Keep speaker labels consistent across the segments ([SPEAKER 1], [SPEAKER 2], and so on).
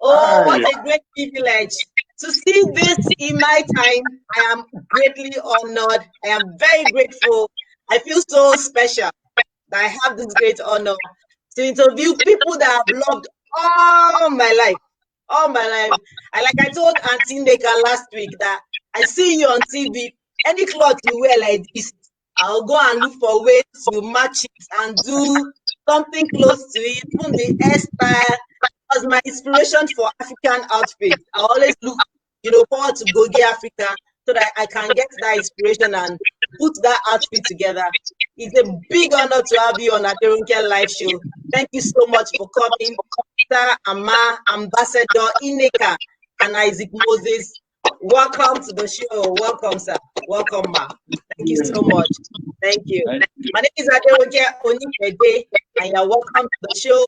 [SPEAKER 1] Oh,
[SPEAKER 2] Hi.
[SPEAKER 1] what a great privilege to see this in my time. I am greatly honored. I am very grateful. I feel so special that I have this great honor to interview people that I've loved all my life. All my life. I told Auntie Nneka last week that I see you on TV. Any cloth you wear like this, I'll go and look for ways to match it and do something close to it. Even the hairstyle was my inspiration for African outfits. I always look, forward to Goge Africa so that I can get that inspiration and put that outfit together. It's a big honor to have you on Aderonke live show. Thank you so much for coming, Sir Ama, Ambassador Nneka and Isaac Moses. Welcome to the show. Welcome, sir. Welcome, ma. Thank you so much. Thank you. My name is Aderonke Onipede, and you're welcome to the show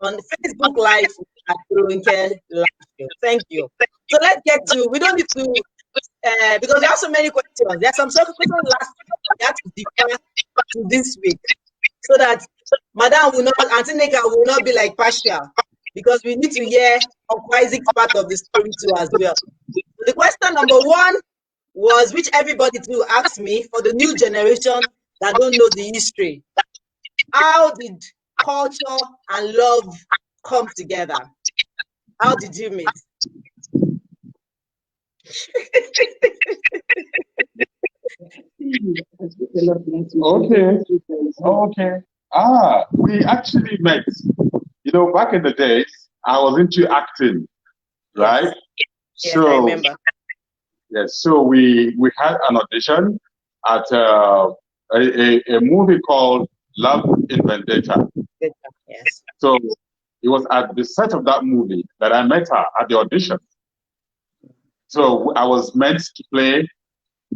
[SPEAKER 1] on Facebook Live at Aderonke Live Show. Thank you. So let's get to, we don't need to, because there are so many questions. There are some questions last week. We have to defer to this week so that Madam will not, Auntie Nneka will not be like partial, because we need to hear Uncle Isaac's part of the story too as well. So the question number one was, which everybody too asked me for the new generation that don't know the history. How did culture and love come together? How did you meet?
[SPEAKER 2] Okay. We actually met, back in the days, I was into acting, right?
[SPEAKER 1] Yes, I remember.
[SPEAKER 2] Yes, so we had an audition at a movie called Love in Vendetta.
[SPEAKER 1] Yes.
[SPEAKER 2] So it was at the set of that movie that I met her at the audition. So I was meant to play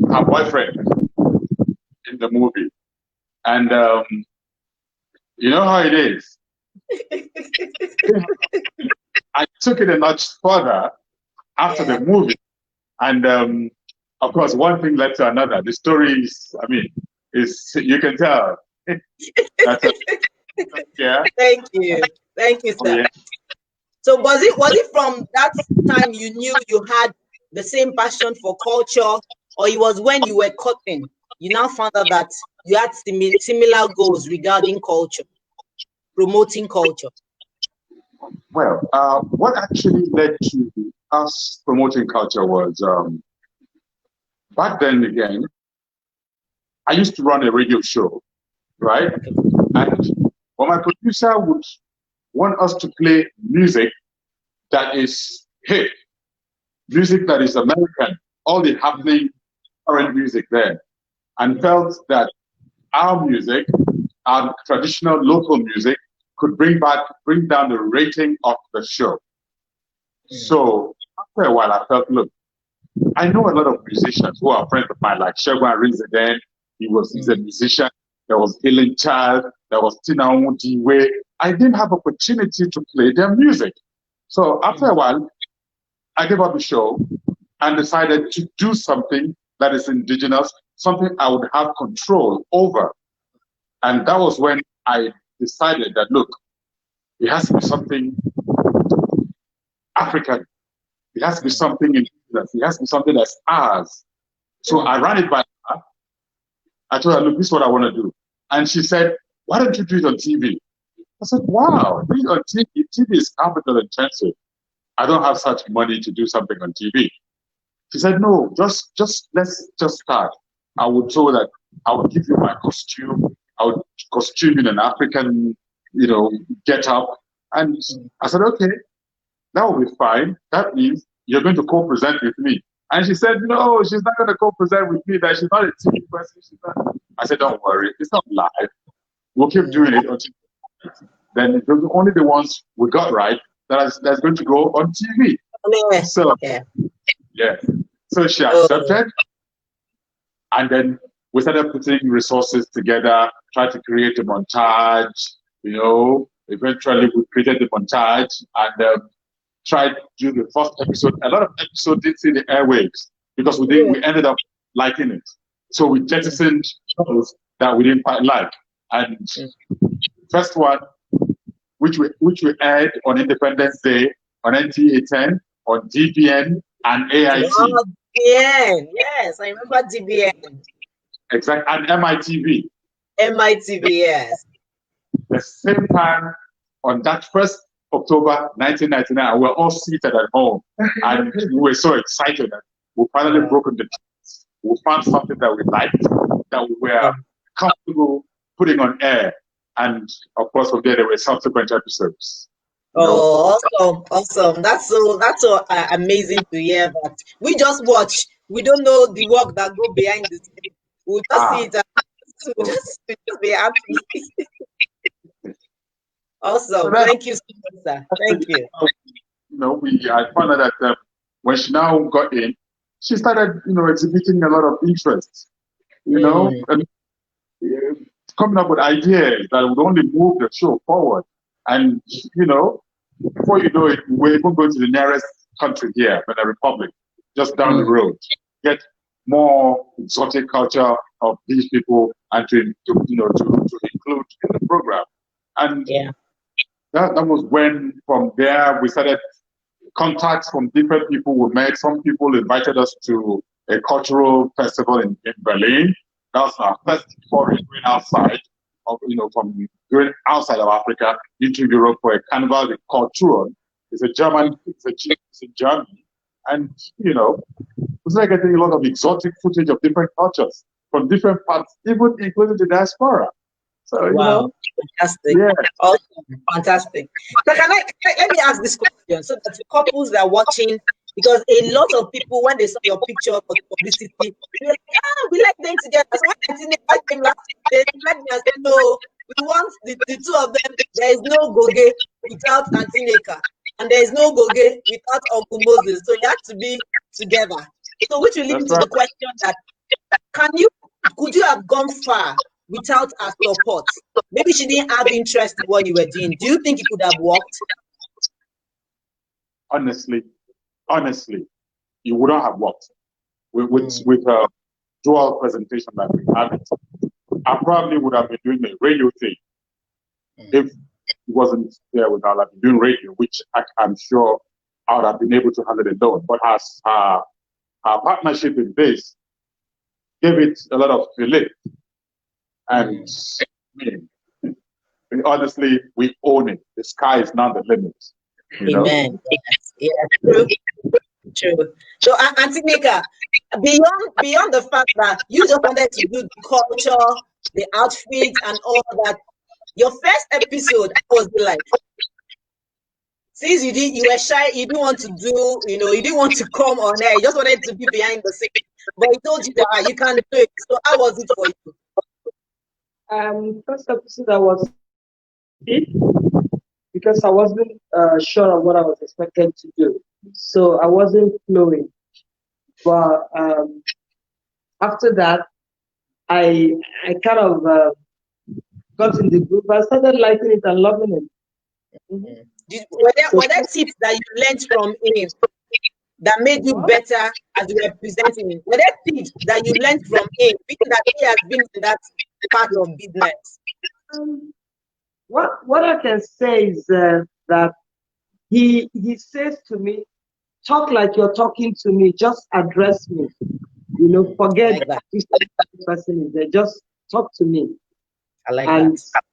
[SPEAKER 2] her boyfriend in the movie. And you know how it is. I took it a notch further after the movie. And of course, one thing led to another. The story is, you can tell. Yeah.
[SPEAKER 1] Thank you, sir.
[SPEAKER 2] Yeah.
[SPEAKER 1] So was it from that time you knew you had the same passion for culture, or it was when you were cutting, you now found out that you had similar goals regarding culture, promoting culture?
[SPEAKER 2] Well, what actually led to us promoting culture was, back then again, I used to run a radio show, right? And my producer would want us to play music that is hip, music that is American, all the happening current music there, and felt that our music, our traditional local music, could bring down the rating of the show. So after a while, I felt, look, I know a lot of musicians who are friends of mine, like Shegun Arinzeden. He's a musician. There was Helen Child. There was Tina Onwudiwe. I didn't have opportunity to play their music. So after a while, I gave up the show and decided to do something that is indigenous, something I would have control over. And that was when I decided that, look, it has to be something African. It has to be something indigenous. It has to be something that's ours. So I ran it by her. I told her, look, this is what I want to do. And she said, why don't you do it on TV? I said, wow, doing it on TV. TV is capital intensive. I don't have such money to do something on TV. She said, no, let's just start. I would show that I would give you my costume. I would costume in an African, get up. And I said, okay, that will be fine. That means you're going to co-present with me. And she said, no, she's not going to co-present with me. That she's not a TV person. I said, don't worry, it's not live. We'll keep doing it until then. Only the ones we got right that's going to go on TV. So yeah. So she accepted, and then we started putting resources together, tried to create a montage. Eventually we created the montage and tried to do the first episode. A lot of episodes didn't see the airwaves because we ended up liking it. So we jettisoned shows that we didn't quite like. And first one, which we aired on Independence Day, on NTA 10, on DBN, and AIT.
[SPEAKER 1] Wow, DBN. Yes, I remember DBN.
[SPEAKER 2] Exactly, and MITV.
[SPEAKER 1] MITV, yes.
[SPEAKER 2] The same time on that 1st October 1999, we were all seated at home, and we were so excited that we finally broken the chains. We found something that we liked, that we were comfortable putting on air, and of course, from there were subsequent episodes.
[SPEAKER 1] Oh, awesome, awesome! That's so amazing to hear that. We just watch. We don't know the work that go behind the scenes. We'll just see it. We'll just be happy. Awesome! So thank you so much, sir. Thank you.
[SPEAKER 2] I found out that when she now got in, she started, exhibiting a lot of interest. And coming up with ideas that would only move the show forward. And, before you know it, we're even going to the nearest country here, Benin Republic, just down the road, get more exotic culture of these people and to include in the program. And that was when, from there, we started contacts from different people we met. Some people invited us to a cultural festival in Berlin. That was our first foray going outside of, from going outside of Africa into Europe for a carnival called Touron. It's in Germany, and it was like getting a lot of exotic footage of different cultures from different parts, even including the diaspora. So
[SPEAKER 1] wow, fantastic!
[SPEAKER 2] Yeah.
[SPEAKER 1] Awesome, fantastic. So let me ask this question so that the couples that are watching, because a lot of people when they saw your picture for publicity, they're like, we like them together. So when I came last, they met me and said, no, we want the two of them. There is no Goge without Auntie Nneka, and there is no Goge without Uncle Moses. So you have to be together. So which will lead to the question that could you have gone far without her support? Maybe she didn't have interest in what you were doing. Do you think it could have worked?
[SPEAKER 2] Honestly, it would not have worked with a dual presentation that we have. I probably would have been doing the radio thing if it wasn't there with her, like doing radio, which I'm sure I would have been able to handle it alone. But as our partnership in this gave it a lot of fillip. And honestly, we own it. The sky is not the limit.
[SPEAKER 1] Amen. Yes. True. So, Auntie Nneka, beyond the fact that you just wanted to do the culture, the outfit, and all that, your first episode, what was it like? Since you were shy, you didn't want to do, you didn't want to come on air, you just wanted to be behind the scenes. But he told you that you can't do it. So, how was it for you?
[SPEAKER 3] First episode I was it because I wasn't sure of what I was expected to do, so I wasn't flowing. But after that, I kind of got in the group. I started liking it and loving it.
[SPEAKER 1] Were there tips that you learned from him that made you better as you were presenting him? Were there tips that you learned from him, being that he has been in that part of business?
[SPEAKER 3] What I can say is that he says to me, talk like you're talking to me, just address me. Forget that this person is there, just talk to me.
[SPEAKER 1] I like that.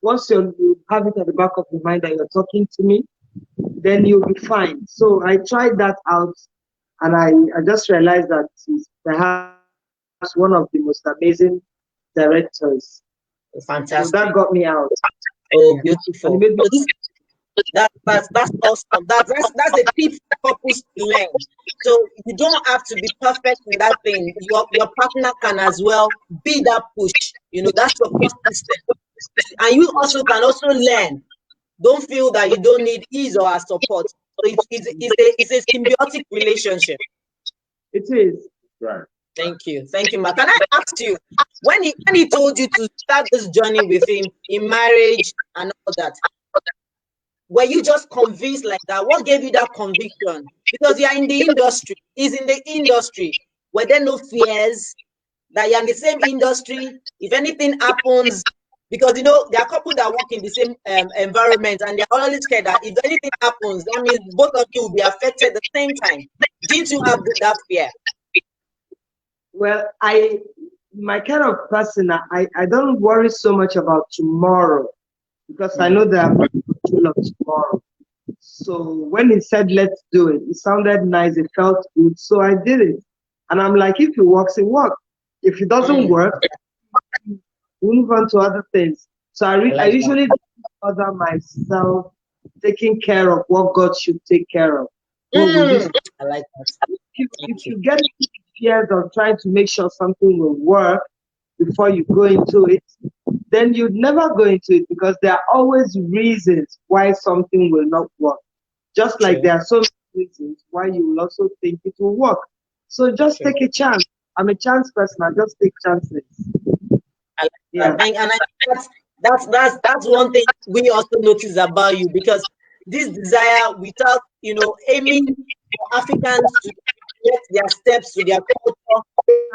[SPEAKER 3] Once you have it at the back of your mind that you're talking to me, then you'll be fine. So I tried that out, and I just realized that he's perhaps one of the most amazing directors.
[SPEAKER 1] Fantastic.
[SPEAKER 3] So that got me out.
[SPEAKER 1] Oh, beautiful. That's awesome. That's a tip for couples to learn. So you don't have to be perfect in that thing. Your partner can as well be that push. That's your support system. And you also can also learn. Don't feel that you don't need his or her support. So it's a symbiotic relationship.
[SPEAKER 3] It is.
[SPEAKER 2] Right.
[SPEAKER 1] Thank you, Ma. Can I ask you, when he told you to start this journey with him in marriage and all that, were you just convinced like that? What gave you that conviction? Because you are in the industry. He's in the industry. Were there no fears that you're in the same industry? If anything happens, Because you know there are couples that work in the same environment, and they're always scared that if anything happens, that means both of you will be affected at the same time. Didn't you have that fear?
[SPEAKER 3] Well, my kind of person, I don't worry so much about tomorrow, because I know that I'm not in control of tomorrow. So when he said, let's do it, it sounded nice, it felt good, so I did it. And I'm like, if it works, it works. If it doesn't work, we move on to other things. So I usually bother myself taking care of what God should take care of.
[SPEAKER 1] I like that.
[SPEAKER 3] If you get fears of trying to make sure something will work before you go into it, then you'd never go into it, because there are always reasons why something will not work. Just like there are so many reasons why you will also think it will work. So just take a chance. I'm a chance person. I just take chances.
[SPEAKER 1] I like that. And I think that's one thing we also notice about you, because this desire without aiming for Africans to get their steps to their culture,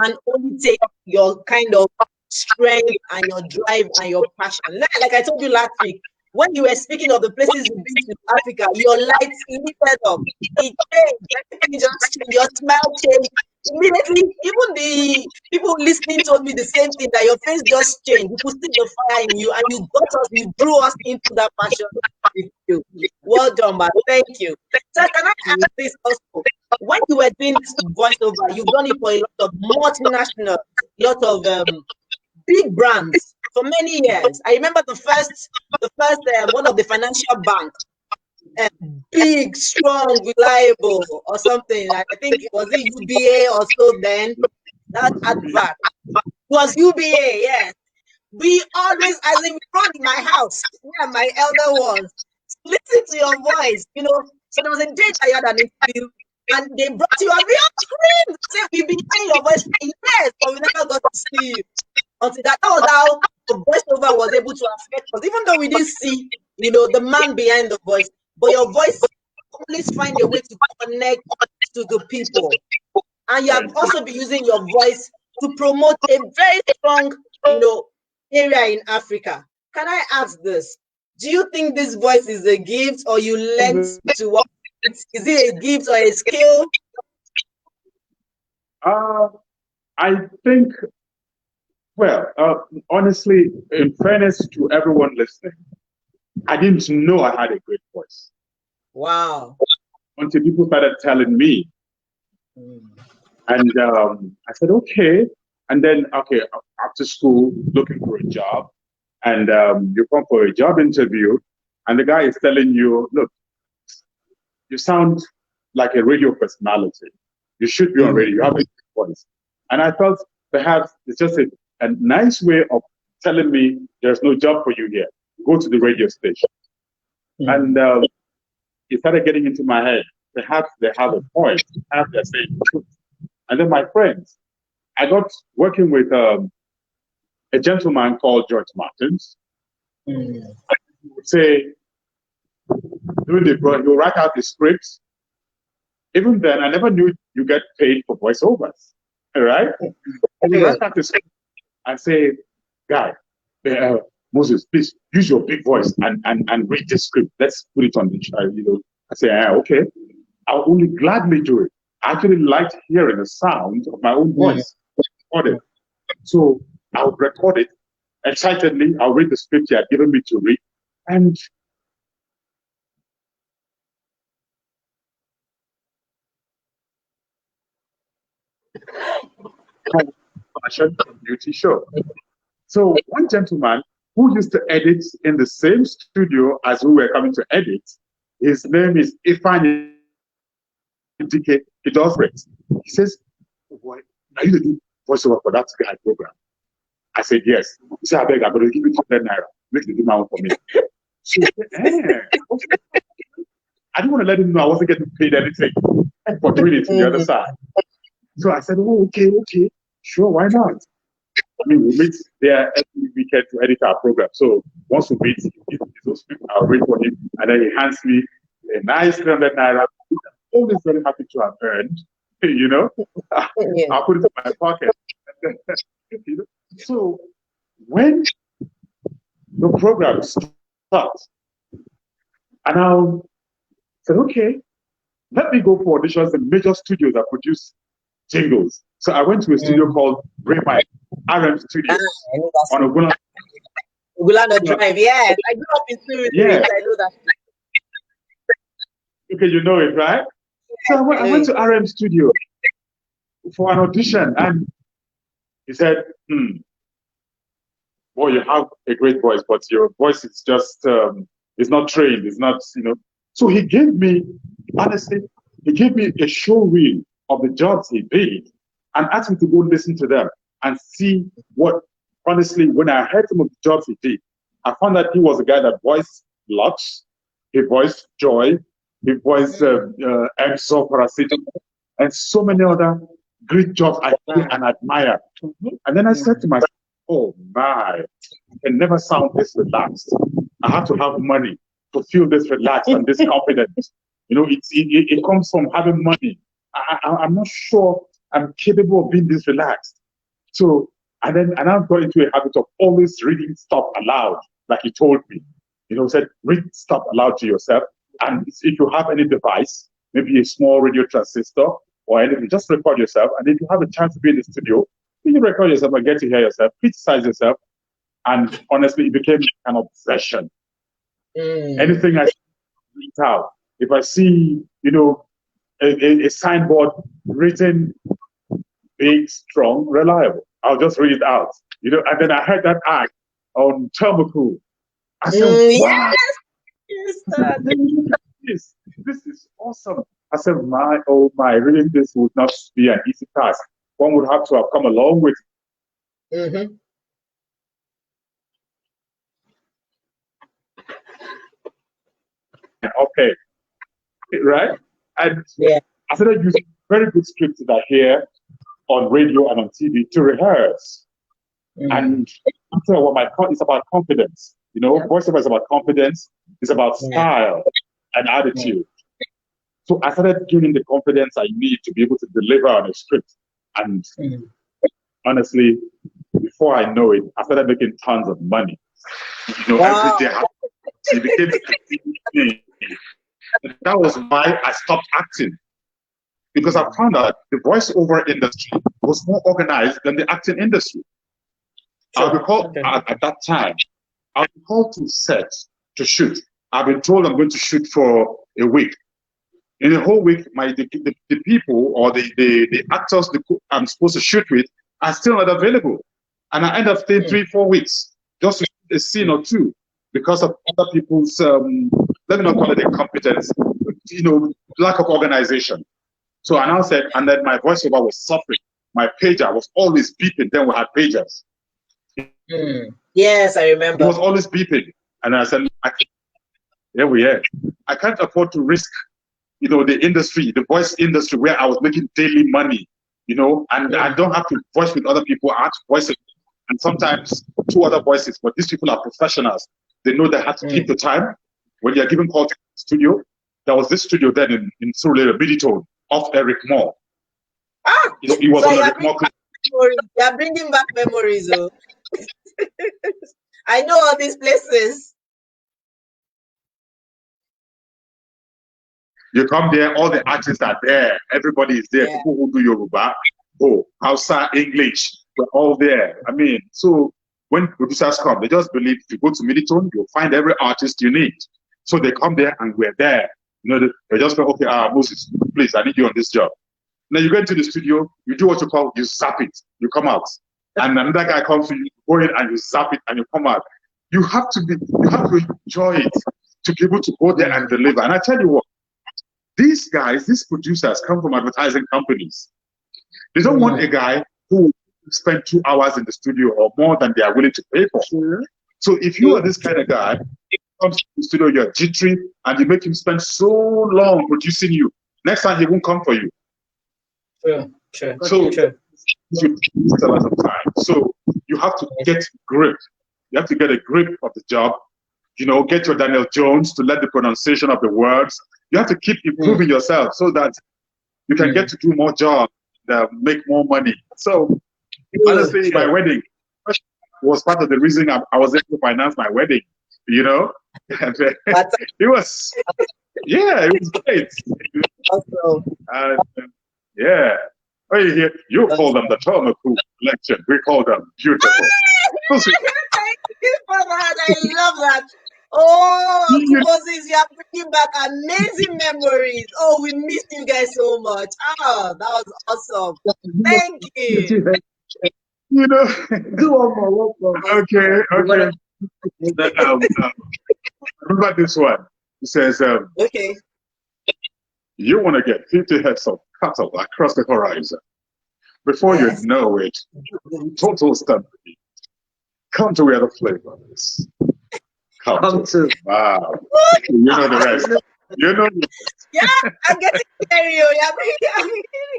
[SPEAKER 1] and only take your kind of strength and your drive and your passion. Like I told you last week, when you were speaking of the places you've been to Africa, your lights lit up. It changed. Everything just changed. Your smile changed. Immediately, even the people listening told me the same thing, that your face just changed. You could see the fire in you, and you drew us into that passion with you. Well done, man. Thank you. So can I ask this also? When you were doing this voiceover, you've done it for a lot of multinational, lot of big brands for many years. I remember the first one of the financial banks, big, strong, reliable, or something. I think it was UBA or so then. That advert was UBA, yes. We always, as in front of my house, yeah, my elder ones, listen to your voice, So there was a date I had an interview, and they brought you on real screen. Say, we've been hearing your voice for years, but we never got to see you. Until that was how the voiceover was able to affect us, even though we didn't see, the man behind the voice, but your voice always find a way to connect to the people. And you have also been using your voice to promote a very strong, area in Africa. Can I ask this? Do you think this voice is a gift, or you learned to work? Is it a gift or a skill?
[SPEAKER 2] I think, well, honestly, in fairness to everyone listening, I didn't know I had a great voice.
[SPEAKER 1] Wow.
[SPEAKER 2] Until people started telling me. And I said, okay. And then, okay, after school, looking for a job. And you come for a job interview, and the guy is telling you, look, you sound like a radio personality. You should be on radio. You have a good voice. And I felt perhaps it's just a nice way of telling me there's no job for you here. Go to the radio station. And it started getting into my head. Perhaps they have a point. Perhaps they're saying the truth. And then my friends, I got working with a gentleman called George Martins. He would say, he'll write out the scripts. Even then, I never knew you get paid for voiceovers. All right? And he write out the script and say, guy, Moses, please use your big voice and read the script. Let's put it on the I say, okay. I'll only gladly do it. I actually liked hearing the sound of my own voice. So I'll record it excitedly. I'll read the script he had given me to read. And fashion beauty show. So one gentleman who used to edit in the same studio as we were coming to edit, his name is Ifeanyi. He does it. He says, "Boy, are you the voiceover for that guy program?" I said, "Yes." He said, "I beg, I'm going to give you 200 naira. Make the do my own for me." So I said, okay. I didn't want to let him know I wasn't getting paid anything for doing it on the other side. So I said, "Oh, okay, sure, why not?" I mean, we meet there every weekend to edit our program. So once we meet, he gives those people, I'll read for him, and then he hands me a nice 300 naira. I'm always very happy to have earned, I'll put it in my pocket. So when the program stopped. And I said, okay, let me go for auditions in major studios that produce jingles. So I went to a studio called Braymite RM Studios on
[SPEAKER 1] Ogulano Drive. Yes, I grew up in Surrey.
[SPEAKER 2] Yeah.
[SPEAKER 1] I know that.
[SPEAKER 2] Okay, you know it, right? So I went to RM Studio for an audition, and he said, boy, you have a great voice, but your voice is just, it's not trained, it's not, So he gave me, honestly, he gave me a show reel of the jobs he did and asked me to go listen to them and see what, honestly, when I heard some of the jobs he did, I found that he was a guy that voiced Lux, he voiced Joy, he voiced Exo Parasito, and so many other great jobs I see and admire. And then I said to myself, oh my, I can never sound this relaxed. I have to have money to feel this relaxed and this confident. It comes from having money. I'm not sure I'm capable of being this relaxed. So, and I've got into a habit of always reading stuff aloud, like he told me. Said, read stuff aloud to yourself. And if you have any device, maybe a small radio transistor or anything, just record yourself. And if you have a chance to be in the studio, you record yourself and get to hear yourself, criticize yourself. And honestly, it became an obsession. Anything I read out, if I see, a signboard written big, strong, reliable, I'll just read it out. And then I heard that ad on Termocool. I said, wow, yes, this is awesome. I said, oh my, really, this would not be an easy task. One would have to have come a long way. Okay, right? And I started using very good scripts that I hear on radio and on TV to rehearse. And after a while, it's about confidence. Voiceover is about confidence. It's about style and attitude. So I started gaining the confidence I need to be able to deliver on a script. And honestly, before I know it, I started making tons of money. Every day it became a thing. That was why I stopped acting. Because I found out the voiceover industry was more organized than the acting industry. I'll be called at that time. I'll be called to set to shoot. I've been told I'm going to shoot for a week. In a whole week, the people or the actors I'm supposed to shoot with are still not available. And I end up staying 3-4 weeks just to shoot a scene or two because of other people's, let me not call it incompetence, lack of organization. So I now said, and then my voiceover was suffering. My pager was always beeping. Then we had pagers.
[SPEAKER 1] Yes, I remember.
[SPEAKER 2] It was always beeping. And I said, here we are. I can't afford to risk, the industry, the voice industry where I was making daily money, and I don't have to voice with other people. I have to voice it. And sometimes 2 other voices, but these people are professionals. They know they have to keep the time. When you're given call to the studio, there was this studio then in Surulere, baritone, off Eric Moore. He was on Eric Moore.
[SPEAKER 1] You're bringing back memories, though. I know all these places.
[SPEAKER 2] You come there, all the artists are there. Everybody is there. People who do Yoruba, Hausa, English, we're all there. I mean, so when producers come, they just believe if you go to Militone, you'll find every artist you need. So they come there and we're there. They just go, okay, Moses, please, I need you on this job. Then you go into the studio, you do what you call, you zap it, you come out. And another guy comes to you, go in and you zap it and you come out. You have to enjoy it to be able to go there and deliver. And I tell you what, these guys, these producers come from advertising companies. They don't want a guy who spend 2 hours in the studio or more than they are willing to pay for. So if you are this kind of guy, he comes to the studio, you're jittery, and you make him spend so long producing you. Next time he won't come for you.
[SPEAKER 1] Sure.
[SPEAKER 2] So you waste a lot of time. So you have to get grip. You have to get a grip of the job. Get your Daniel Jones to let the pronunciation of the words. You have to keep improving yourself so that you can get to do more jobs, make more money. So honestly, my wedding, was part of the reason I was able to finance my wedding, you know? And, it was, yeah, it was great.
[SPEAKER 1] Awesome.
[SPEAKER 2] Yeah. Oh, you call them the Tomaku collection. We call them beautiful.
[SPEAKER 1] Thank you for that. I love that. Oh, Uncle Moses, you are bringing back amazing memories. Oh, we missed you guys so much. Oh, that was awesome. Thank you.
[SPEAKER 2] You know.
[SPEAKER 3] Do one more.
[SPEAKER 2] Okay. Remember this one. It says,
[SPEAKER 1] okay.
[SPEAKER 2] You want to get 50 heads of cattle across the horizon. Before you know it, total stampede. Come to where the flavor is. Come to. Wow. You know the rest. You know.
[SPEAKER 1] Yeah, I'm getting teary. I'm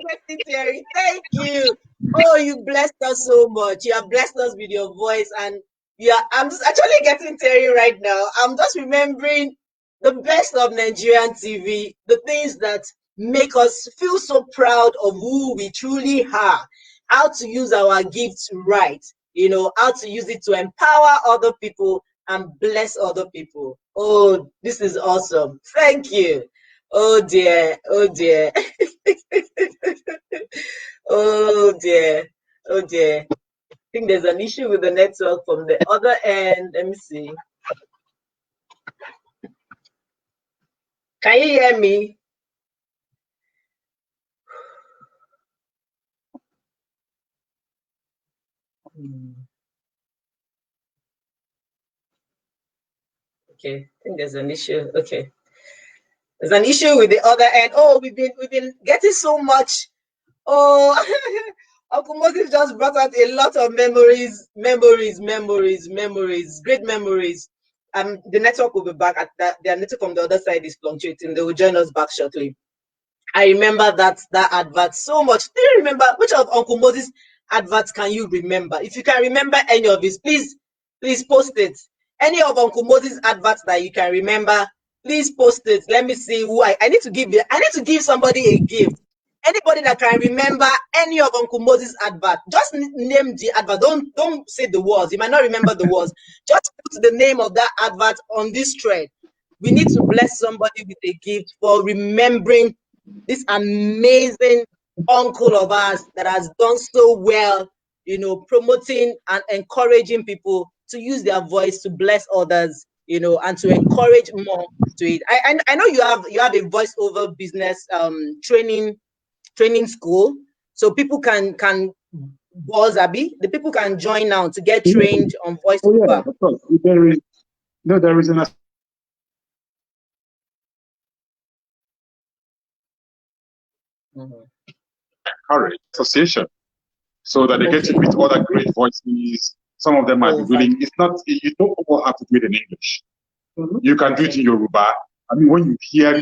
[SPEAKER 1] getting teary. Thank you. Oh, you blessed us so much. You have blessed us with your voice, and I'm just actually getting teary right now. I'm just remembering the best of Nigerian TV, the things that make us feel so proud of who we truly are, how to use our gifts right, how to use it to empower other people and bless other people. Oh, this is awesome. Thank you. Oh dear. Oh dear. Oh dear. Oh dear. I think there's an issue with the network from the other end. Let me see. Can you hear me? Okay, I think there's an issue. Okay. There's an issue with the other end. Oh, we've been getting so much. Oh, Uncle Moses just brought out a lot of memories, great memories. The network will be back. The network from the other side is fluctuating. They will join us back shortly. I remember that advert so much. Do you remember which of Uncle Moses adverts can you remember? If you can remember any of his, please post it. Any of Uncle Moses adverts that you can remember, please post it. Let me see who I need to give somebody a gift. Anybody that can remember any of Uncle Moses' advert, just name the advert. Don't say the words. You might not remember the words. Just put the name of that advert on this thread. We need to bless somebody with a gift for remembering this amazing uncle of ours that has done so well, promoting and encouraging people to use their voice to bless others, and to encourage more to it. I know you have a voiceover business training school, so people can the people can join now to get trained on voiceover.
[SPEAKER 2] Oh, yeah, of course. There is an courage association, so that they get to meet other great voices. Some of them might be willing. It's not, you don't all have to do it in English. You can do it in Yoruba. I mean, when you hear,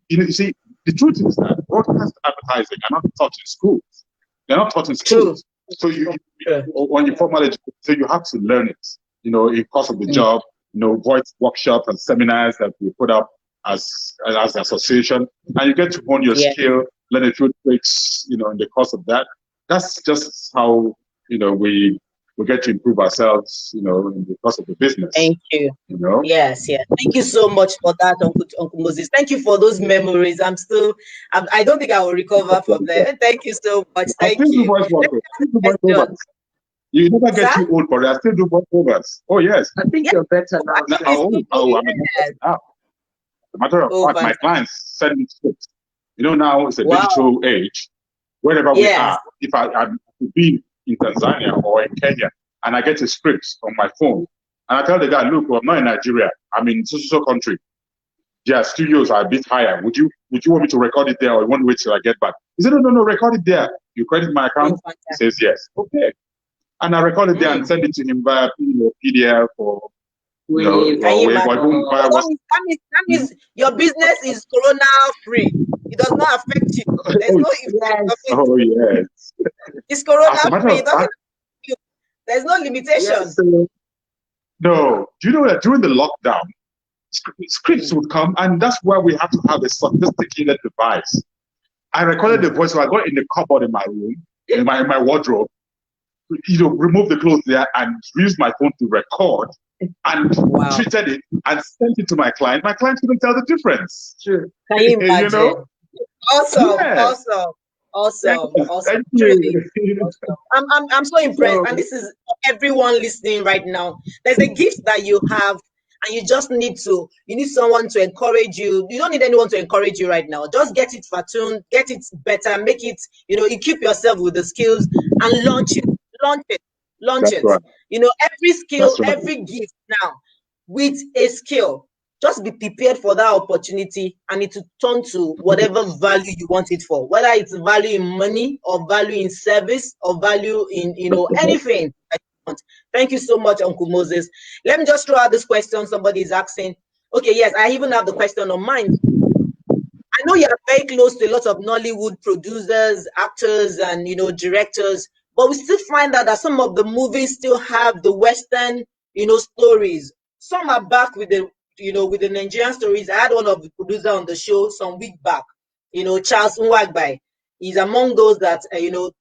[SPEAKER 2] you see, the truth is that broadcast advertising are not taught in schools. They're not taught in schools. So when you formal education, so you have to learn it. In course of the job. Voice workshops and seminars that we put up as an association, and you get to hone your skill, learn a few tricks. In the course of that. That's just how we get to improve ourselves. In the course of the business.
[SPEAKER 1] Thank you. Yes. Thank you so much for that, Uncle Moses. Thank you for those memories. I don't think I will recover from there. Thank you so much. Thank you.
[SPEAKER 2] You never get too old for it. I still do voiceovers. Oh yes.
[SPEAKER 3] I think you're better now.
[SPEAKER 2] I'm better now. As a matter of fact, my clients send me scripts. Now it's a digital age. Wherever we are, if I could be in Tanzania or in Kenya, and I get a script on my phone, and I tell the guy, look, I'm not in Nigeria. I'm in so country. Their studios are a bit higher. Would you want me to record it there, or you want to wait till I get back? He said, no, record it there. You credit my account? He says yes. Okay. And I record it there and send it to him via PDF or
[SPEAKER 1] that means your business is corona free. It does not affect you. There's no effect.
[SPEAKER 2] Oh yes.
[SPEAKER 1] It's corona free. There's no limitation.
[SPEAKER 2] No. Do you know that during the lockdown, scripts would come, and that's why we have to have a sophisticated device. I recorded the voice, so I got in the cupboard in my room, in my wardrobe, removed the clothes there and used my phone to record and treated it and sent it to my client. My client couldn't tell the difference.
[SPEAKER 3] Sure.
[SPEAKER 1] Can you imagine?
[SPEAKER 2] You know?
[SPEAKER 1] Awesome,
[SPEAKER 2] Yes.
[SPEAKER 1] awesome.
[SPEAKER 2] Thank
[SPEAKER 1] Truly
[SPEAKER 2] you.
[SPEAKER 1] awesome. I'm so impressed, and this is everyone listening right now. There's a gift that you have, and you just need someone to encourage you. You don't need anyone to encourage you right now. Just get it fine-tuned, get it better, make it, equip yourself with the skills and launch it. Launch it.
[SPEAKER 2] Right.
[SPEAKER 1] Every skill,
[SPEAKER 2] Right.
[SPEAKER 1] every gift now with a skill. Just be prepared for that opportunity, and it will turn to whatever value you want it for, whether it's value in money or value in service or value in anything that you want. Thank you so much, Uncle Moses. Let me just throw out this question somebody is asking. Okay, yes, I even have the question on mind. I know you're very close to a lot of Nollywood producers, actors, and directors, but we still find that some of the movies still have the Western, stories. Some are back with the Nigerian stories. I had one of the producers on the show some week back. Charles Nwagbai is among those that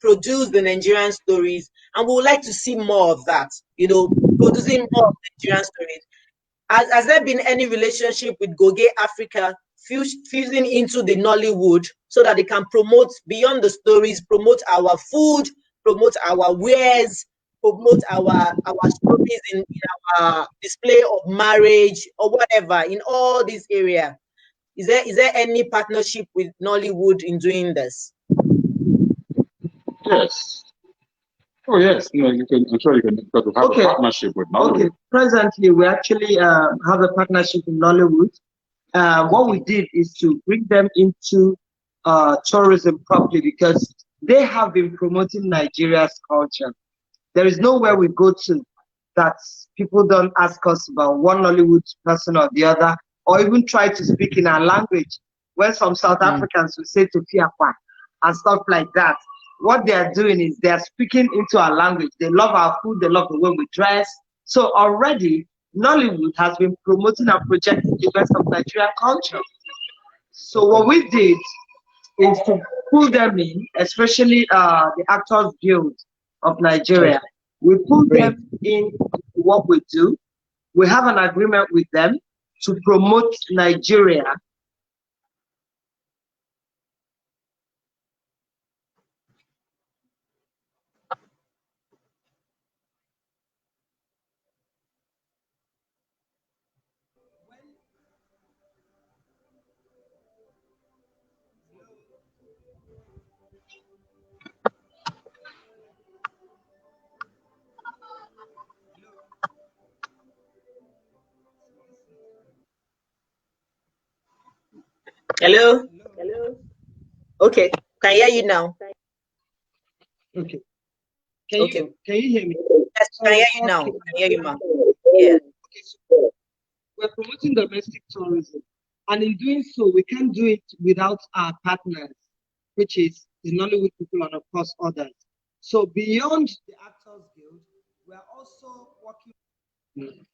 [SPEAKER 1] produce the Nigerian stories, and we would like to see more of that. Producing more of Nigerian stories. Has there been any relationship with Goge Africa fusing into the Nollywood so that they can promote beyond the stories, promote our food, promote our wares, promote our stories in our display of marriage or whatever in all these areas? Is there any partnership with Nollywood in doing this?
[SPEAKER 2] Yes. Oh yes, I'm sure you can, because we have a partnership with Nollywood.
[SPEAKER 3] Okay, presently we actually have a partnership with Nollywood. What we did is to bring them into tourism properly, because they have been promoting Nigeria's culture. There is nowhere we go to that people don't ask us about one Nollywood person or the other, or even try to speak in our language. When some South Africans will say to Fiakwa and stuff like that, what they are doing is they are speaking into our language. They love our food, they love the way we dress. So already, Nollywood has been promoting and projecting the best of Nigerian culture. So what we did is to pull them in, especially the Actors Guild of Nigeria. We pull them in what we do. We have an agreement with them to promote Nigeria.
[SPEAKER 1] Hello? Okay, can I hear you now?
[SPEAKER 3] Okay. Can you hear me?
[SPEAKER 1] Yes, can I hear you now? Can I hear you, ma'am? Yeah.
[SPEAKER 3] Okay, so we're promoting domestic tourism, and in doing so, we can't do it without our partners, which is the Nollywood people and of course others. So beyond the Actors Guild, we're also working with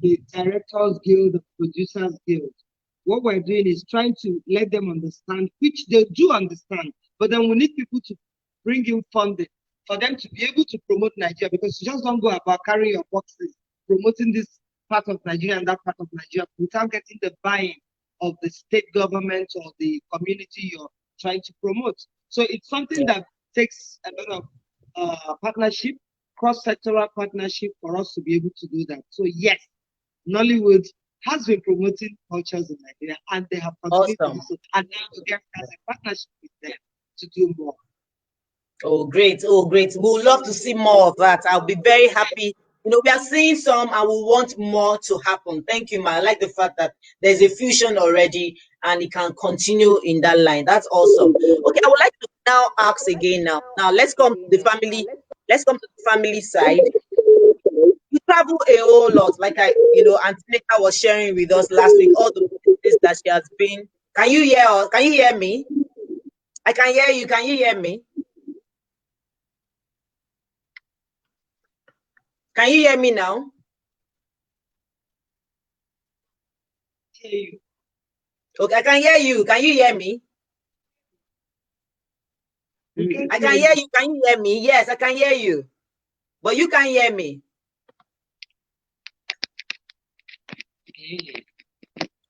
[SPEAKER 3] the Directors Guild, the Producers Guild. What we're doing is trying to let them understand, which they do understand, but then we need people to bring in funding for them to be able to promote Nigeria, because you just don't go about carrying your boxes, promoting this part of Nigeria and that part of Nigeria without getting the buy-in of the state government or the community you're trying to promote. So it's something that takes a lot of partnership, cross-sectoral partnership for us to be able to do that. So yes, Nollywood has been promoting cultures in Nigeria, and they have continued to do so. And now Goge Africa has a partnership with them to do more.
[SPEAKER 1] Oh, great. Oh, great. We would love to see more of that. I'll be very happy. We are seeing some and we want more to happen. Thank you, ma. I like the fact that there's a fusion already and it can continue in that line. That's awesome. Okay, I would like to now ask again now. Now let's come to the family. Let's come to the family side. You travel a whole lot, like Auntie Nneka was sharing with us last week, all the places that she has been. Can you hear us? Can you hear me? I can hear you. Can you hear me? Can you hear me now? Okay, I can hear you. Can you hear me? I can hear you. Can you hear me? Yes, I can hear you. but you can hear me.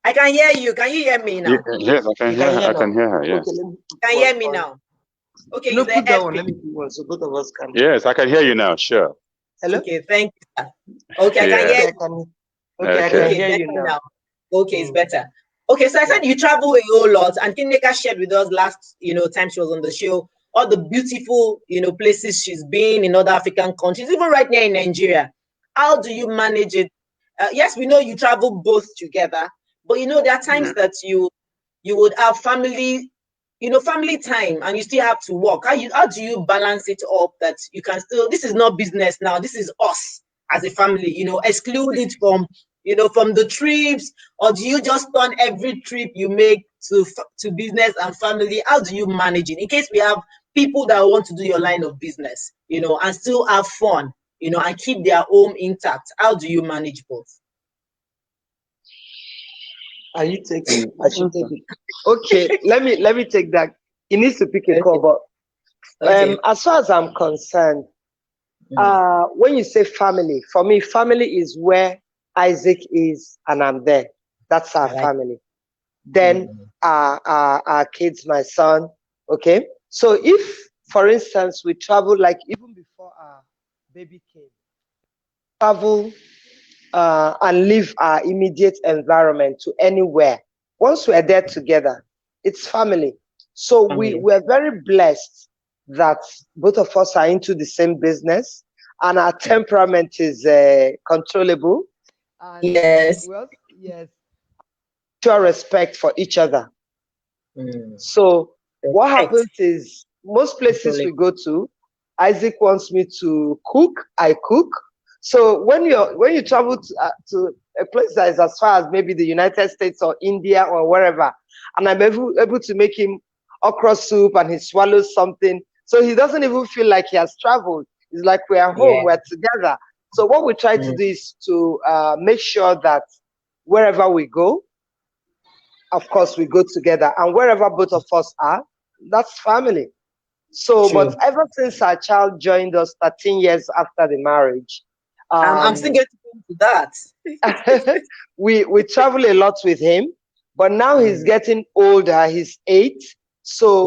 [SPEAKER 1] I can hear you. Can you hear me now?
[SPEAKER 2] Yes, I can hear her. I can hear her. Yes.
[SPEAKER 3] Okay,
[SPEAKER 1] Can you hear me now? Okay,
[SPEAKER 3] no,
[SPEAKER 1] is
[SPEAKER 3] put that one.
[SPEAKER 1] epic?
[SPEAKER 3] Let me put one so both of us can.
[SPEAKER 2] Yes, I can hear you now. Sure.
[SPEAKER 3] Hello?
[SPEAKER 1] Okay, thank you, sir. Okay, I can
[SPEAKER 2] Yeah.
[SPEAKER 1] hear
[SPEAKER 3] Okay,
[SPEAKER 1] you.
[SPEAKER 3] I can hear
[SPEAKER 1] Better
[SPEAKER 3] you now.
[SPEAKER 1] Okay, it's better. Okay, so I said you travel a whole lot, and Nneka shared with us last, time she was on the show, all the beautiful, places she's been in other African countries, even right here in Nigeria. How do you manage it? Yes, we know you travel both together, but there are times that you would have family, family time, and you still have to work. How do you balance it up that you can still? This is not business now. This is us as a family. Exclude it from the trips, or do you just turn every trip you make to business and family? How do you manage it in case we have people that want to do your line of business, and still have fun, and keep their home intact? How do you manage both?
[SPEAKER 3] Are you taking? I should take it. Okay, let me take that. He needs to pick a call, but
[SPEAKER 1] Okay.
[SPEAKER 3] as far as I'm concerned, when you say family, for me, family is where Isaac is and I'm there. That's our family. Then our kids, my son. Okay. So if, for instance, we travel, like even before our baby came, travel and leave our immediate environment to anywhere. Once we're there together, it's family. So we're very blessed that both of us are into the same business and our temperament is controllable. And
[SPEAKER 1] yes.
[SPEAKER 3] Yes. Mutual respect for each other. So what happens is most places we go to, Isaac wants me to cook, I cook. So when you travel to a place that is as far as maybe the United States or India or wherever, and I'm able to make him okra soup and he swallows something, so he doesn't even feel like he has traveled. It's like we're home, we're together. So what we try to do is to make sure that wherever we go, of course, we go together, and wherever both of us are, that's family. So,
[SPEAKER 1] True.
[SPEAKER 3] but ever since our child joined us 13 years after the marriage,
[SPEAKER 1] I'm still getting to that.
[SPEAKER 3] we travel a lot with him, but now he's getting older. He's 8, so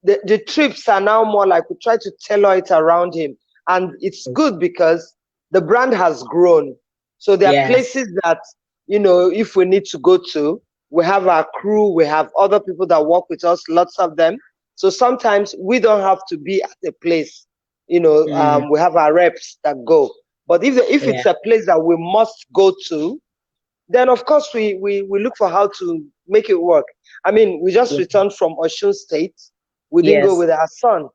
[SPEAKER 3] the trips are now more like we try to tailor it around him, and it's good because the brand has grown. So there are places that if we need to go to, we have our crew, we have other people that work with us, lots of them. So sometimes we don't have to be at a place, we have our reps that go. But if it's a place that we must go to, then of course we look for how to make it work. I mean, we just returned from Osun State. We didn't go with our son.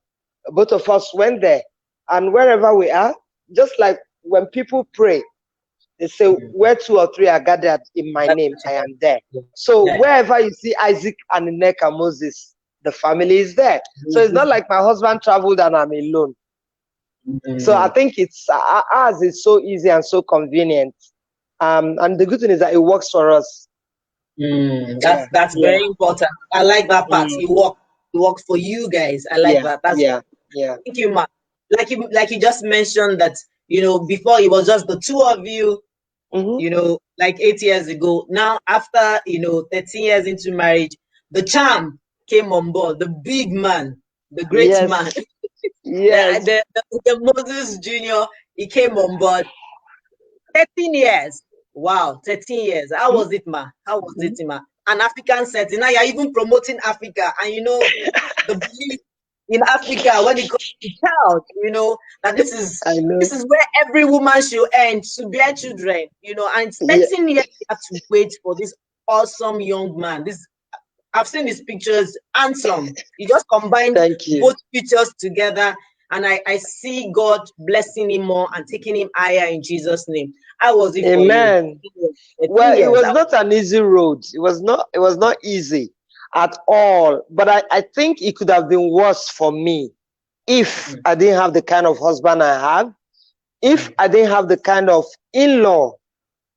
[SPEAKER 3] Both of us went there. And wherever we are, just like when people pray, they say, where 2 or 3 are gathered in my name, I am there. So wherever you see Isaac and Nneka and Moses, the family is there. So it's not like my husband traveled and I'm alone. So I think it's ours is so easy and so convenient. And the good thing is that it works for us.
[SPEAKER 1] That's very important. I like that part. It works for you guys. I like that. That's Thank you, Ma. Like you just mentioned that before it was just the two of you. Like 8 years ago. Now after 13 years into marriage, the charm came on board. The big man, the great man, the Moses Junior. He came on board. 13 years. Wow, 13 years. How was it, Ma? How was it, Ma? An African setting. Now you're even promoting Africa, and the belief in Africa when it comes to child, that this is where every woman should end to bear children, and it's 13 years you have to wait for this awesome young man. I've seen his pictures, handsome. You just combine both pictures together, and I see God blessing him more and taking him higher in Jesus' name. How was it for you?
[SPEAKER 3] Well, it was not an easy road. It was not easy at all. But I think it could have been worse for me if I didn't have the kind of husband I have, if I didn't have the kind of in-law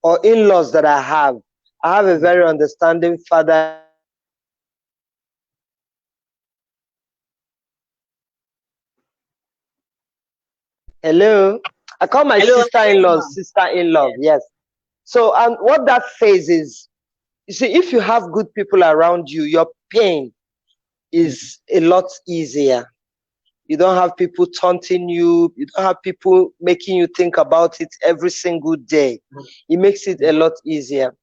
[SPEAKER 3] or in-laws that I have. I have a very understanding father.
[SPEAKER 4] Hello. I call my
[SPEAKER 1] Hello.
[SPEAKER 4] sister-in-law sister-in-law. Yes. So, and what that says is, you see, if you have good people around you, your pain is a lot easier. You don't have people taunting you. You don't have people making you think about it every single day. It makes it a lot easier.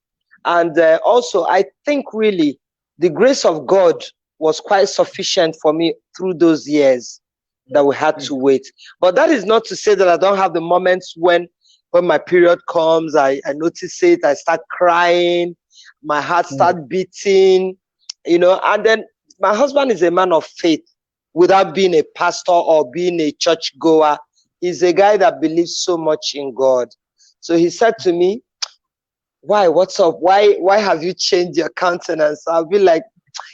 [SPEAKER 4] And also, I think really the grace of God was quite sufficient for me through those years that we had to wait. But that is not to say that I don't have the moments when my period comes, I notice it, I start crying, my heart starts beating, and then my husband is a man of faith without being a pastor or being a church goer. He's a guy that believes so much in God. So he said to me, why, what's up? Why have you changed your countenance? I'll be like,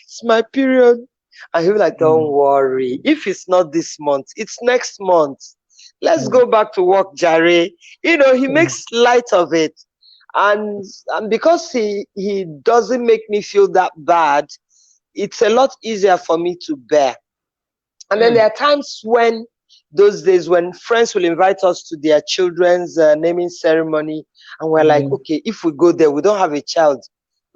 [SPEAKER 4] it's my period. And he'll be like, don't worry. If it's not this month, it's next month. Let's go back to work, Jare. He makes light of it. And because he doesn't make me feel that bad, it's a lot easier for me to bear. And then there are times when, those days when friends will invite us to their children's naming ceremony, and we're like, okay, if we go there, we don't have a child.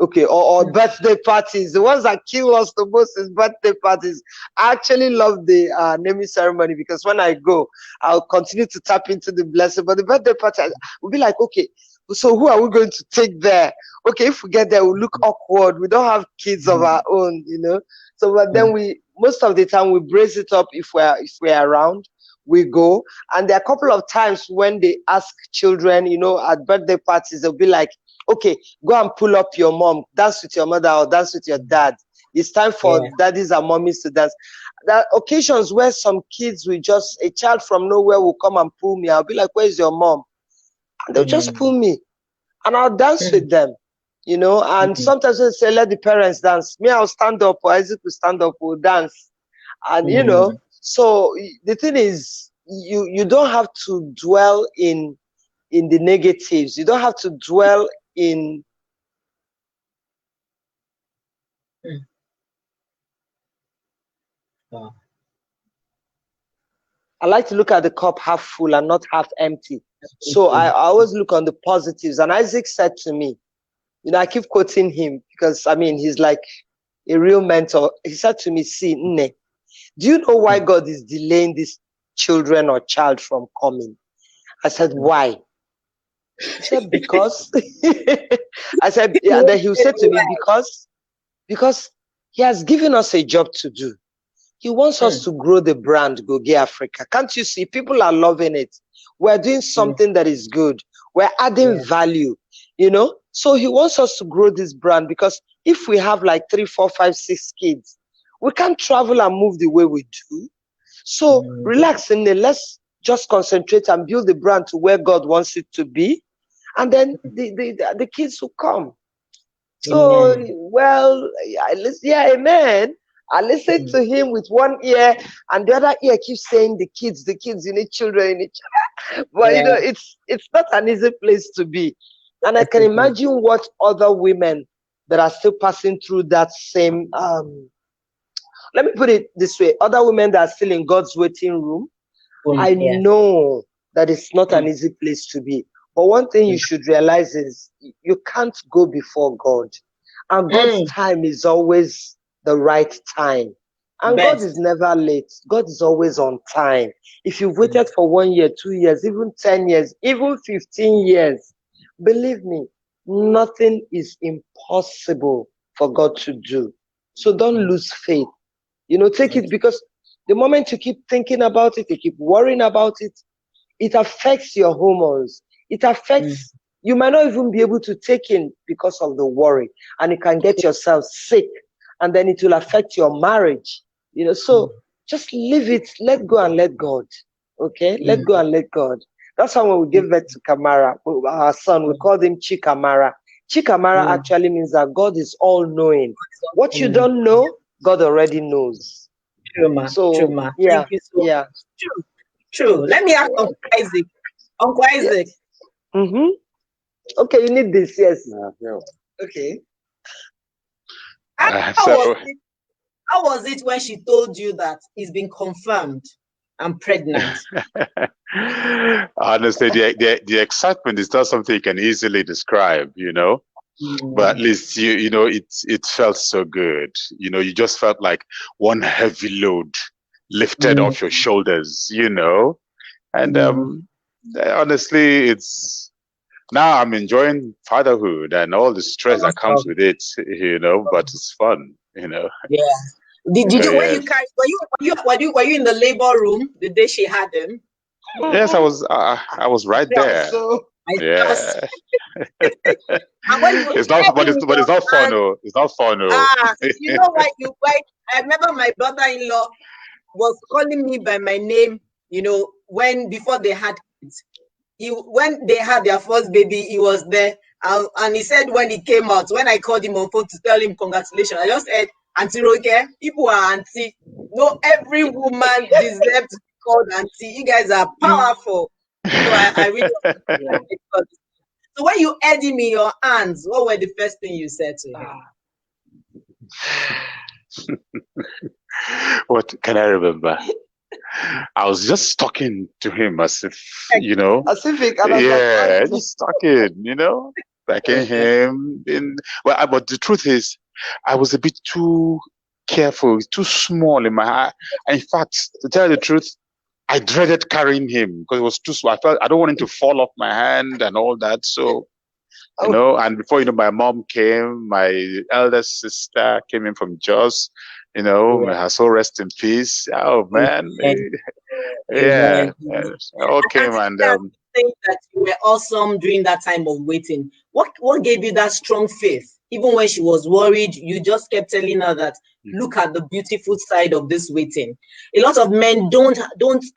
[SPEAKER 4] Okay, or birthday parties. The ones that kill us the most is birthday parties. I actually love the naming ceremony because when I go, I'll continue to tap into the blessing. But the birthday party, we'll be like, okay, so who are we going to take there? Okay, if we get there, we'll look awkward. We don't have kids of our own, So, but then most of the time we brace it up if we're around. We go, and there are a couple of times when they ask children, at birthday parties, they'll be like, okay, go and pull up your mom, dance with your mother or dance with your dad. It's time for daddies and mommies to dance. There are occasions where some kids a child from nowhere will come and pull me. I'll be like, where's your mom? And they'll just pull me, and I'll dance with them, and sometimes they'll say, let the parents dance. Me, I'll stand up, or Isaac will stand up, we'll dance. And, so the thing is, you don't have to dwell in the negatives. You don't have to dwell in I like to look at the cup half full and not half empty. So I always look on the positives. And Isaac said to me, I keep quoting him because he's like a real mentor. He said to me, see, Nne, do you know why God is delaying this children or child from coming? I said, why? He said, because. I said, yeah. Then he'll say to me, because he has given us a job to do. He wants us to grow the brand, Goge Africa. Can't you see? People are loving it. We're doing something that is good. We're adding value, So he wants us to grow this brand because if we have like 3, 4, 5, 6 kids, we can't travel and move the way we do. So relax, and let's just concentrate and build the brand to where God wants it to be. And then the kids will come. So, amen. I listen to him with one ear, and the other ear keeps saying the kids, you need children, you need children. But it's not an easy place to be. And I can imagine what other women that are still passing through that same let me put it this way, other women that are still in God's waiting room, I know that it's not an easy place to be. But one thing you should realize is you can't go before God. And God's time is always the right time. And God is never late. God is always on time. If you've waited for 1 year, 2 years, even 10 years, even 15 years, believe me, nothing is impossible for God to do. So don't lose faith. Take it, because the moment you keep thinking about it, you keep worrying about it, it affects your hormones. It affects, you might not even be able to take in because of the worry, and you can get yourself sick, and then it will affect your marriage. So just leave it, let go and let God. Okay? Let go and let God. That's how when we gave birth to Kamara, our son, we called him Chikamara. Chikamara actually means that God is all knowing. What you don't know, God already knows.
[SPEAKER 1] True, ma.
[SPEAKER 4] So,
[SPEAKER 1] true, ma.
[SPEAKER 4] Yeah,
[SPEAKER 1] Thank you so much. True. Let me ask Uncle Isaac. Uncle Isaac.
[SPEAKER 4] Okay, you need this, yes. Okay.
[SPEAKER 1] How was it when she told you that it's been confirmed? I'm pregnant.
[SPEAKER 2] Honestly, the excitement is not something you can easily describe, you know. But at least you know it felt so good. You know, you just felt like one heavy load lifted off your shoulders, you know. And honestly, it's now I'm enjoying fatherhood and all the stress that comes with it, you know, but it's fun, you know.
[SPEAKER 1] Yeah. Did you when you
[SPEAKER 2] Yes.
[SPEAKER 1] carried were you in the labor room the day she had him?
[SPEAKER 2] Yes, I was right there. Yeah.
[SPEAKER 1] And when you
[SPEAKER 2] It's not,
[SPEAKER 1] had
[SPEAKER 2] but
[SPEAKER 1] him in
[SPEAKER 2] it's
[SPEAKER 1] your
[SPEAKER 2] not fun.
[SPEAKER 1] hand,
[SPEAKER 2] Oh, it's not fun. Oh.
[SPEAKER 1] you know why I remember my brother-in-law was calling me by my name, you know, before they had kids. When they had their first baby, he was there. And he said when he came out, when I called him on phone to tell him congratulations, I just said, Auntie Roke, people are auntie. No, every woman deserves to be called auntie. You guys are powerful. So I really appreciate it. So when you had him in your hands, what were the first thing you said to him?
[SPEAKER 2] What can I remember? I was just talking to him as if, you know,
[SPEAKER 4] as if it
[SPEAKER 2] yeah, just talking, you know, thanking him. But the truth is, I was a bit too careful, too small in my heart. In fact, to tell you the truth, I dreaded carrying him because it was too small. I felt I don't want him to fall off my hand and all that. So, you know, and before you know, my mom came, my eldest sister came in from Jos, you know, may her soul rest in peace. Oh man, yeah, all came and
[SPEAKER 1] think that you were awesome during that time of waiting. What gave you that strong faith? Even when she was worried, you just kept telling her that look at the beautiful side of this waiting. A lot of men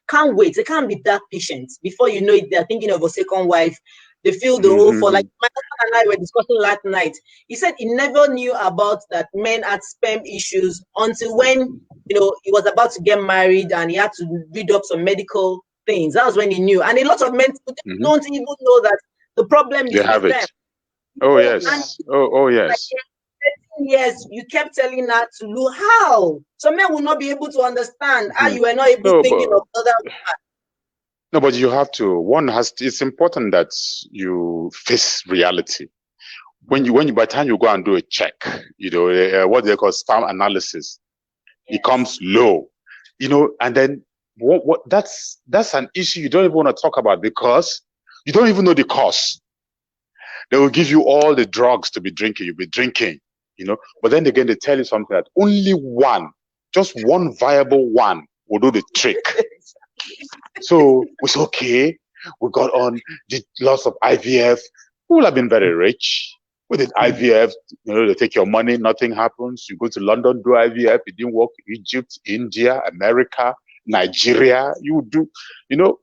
[SPEAKER 1] can't wait. They can't be that patient. Before you know it, they're thinking of a second wife. They feel the whole for like my husband and I were discussing last night. He said he never knew about that men had sperm issues until when he was about to get married and he had to read up some medical things. That was when he knew. And a lot of men don't even know that the problem is
[SPEAKER 2] they have
[SPEAKER 1] with
[SPEAKER 2] it.
[SPEAKER 1] them.
[SPEAKER 2] Oh yes. Oh yes.
[SPEAKER 1] Like, yes, you kept telling her to look how. Some men will not be able to understand how you were not able thinking of other women.
[SPEAKER 2] No, but you have to. It's important that you face reality. By the time you go and do a check, you know, what they call sperm analysis, it comes low, you know, and then that's an issue you don't even want to talk about because you don't even know the cost. They will give you all the drugs to be drinking, you'll be drinking, you know, but then again, they tell you something that only just one viable one will do the trick. So we said, okay, we got on, did lots of IVF. We will have been very rich. We did IVF, you know, they take your money, nothing happens. You go to London, do IVF, it didn't work. Egypt, India, America, Nigeria, you do, you know.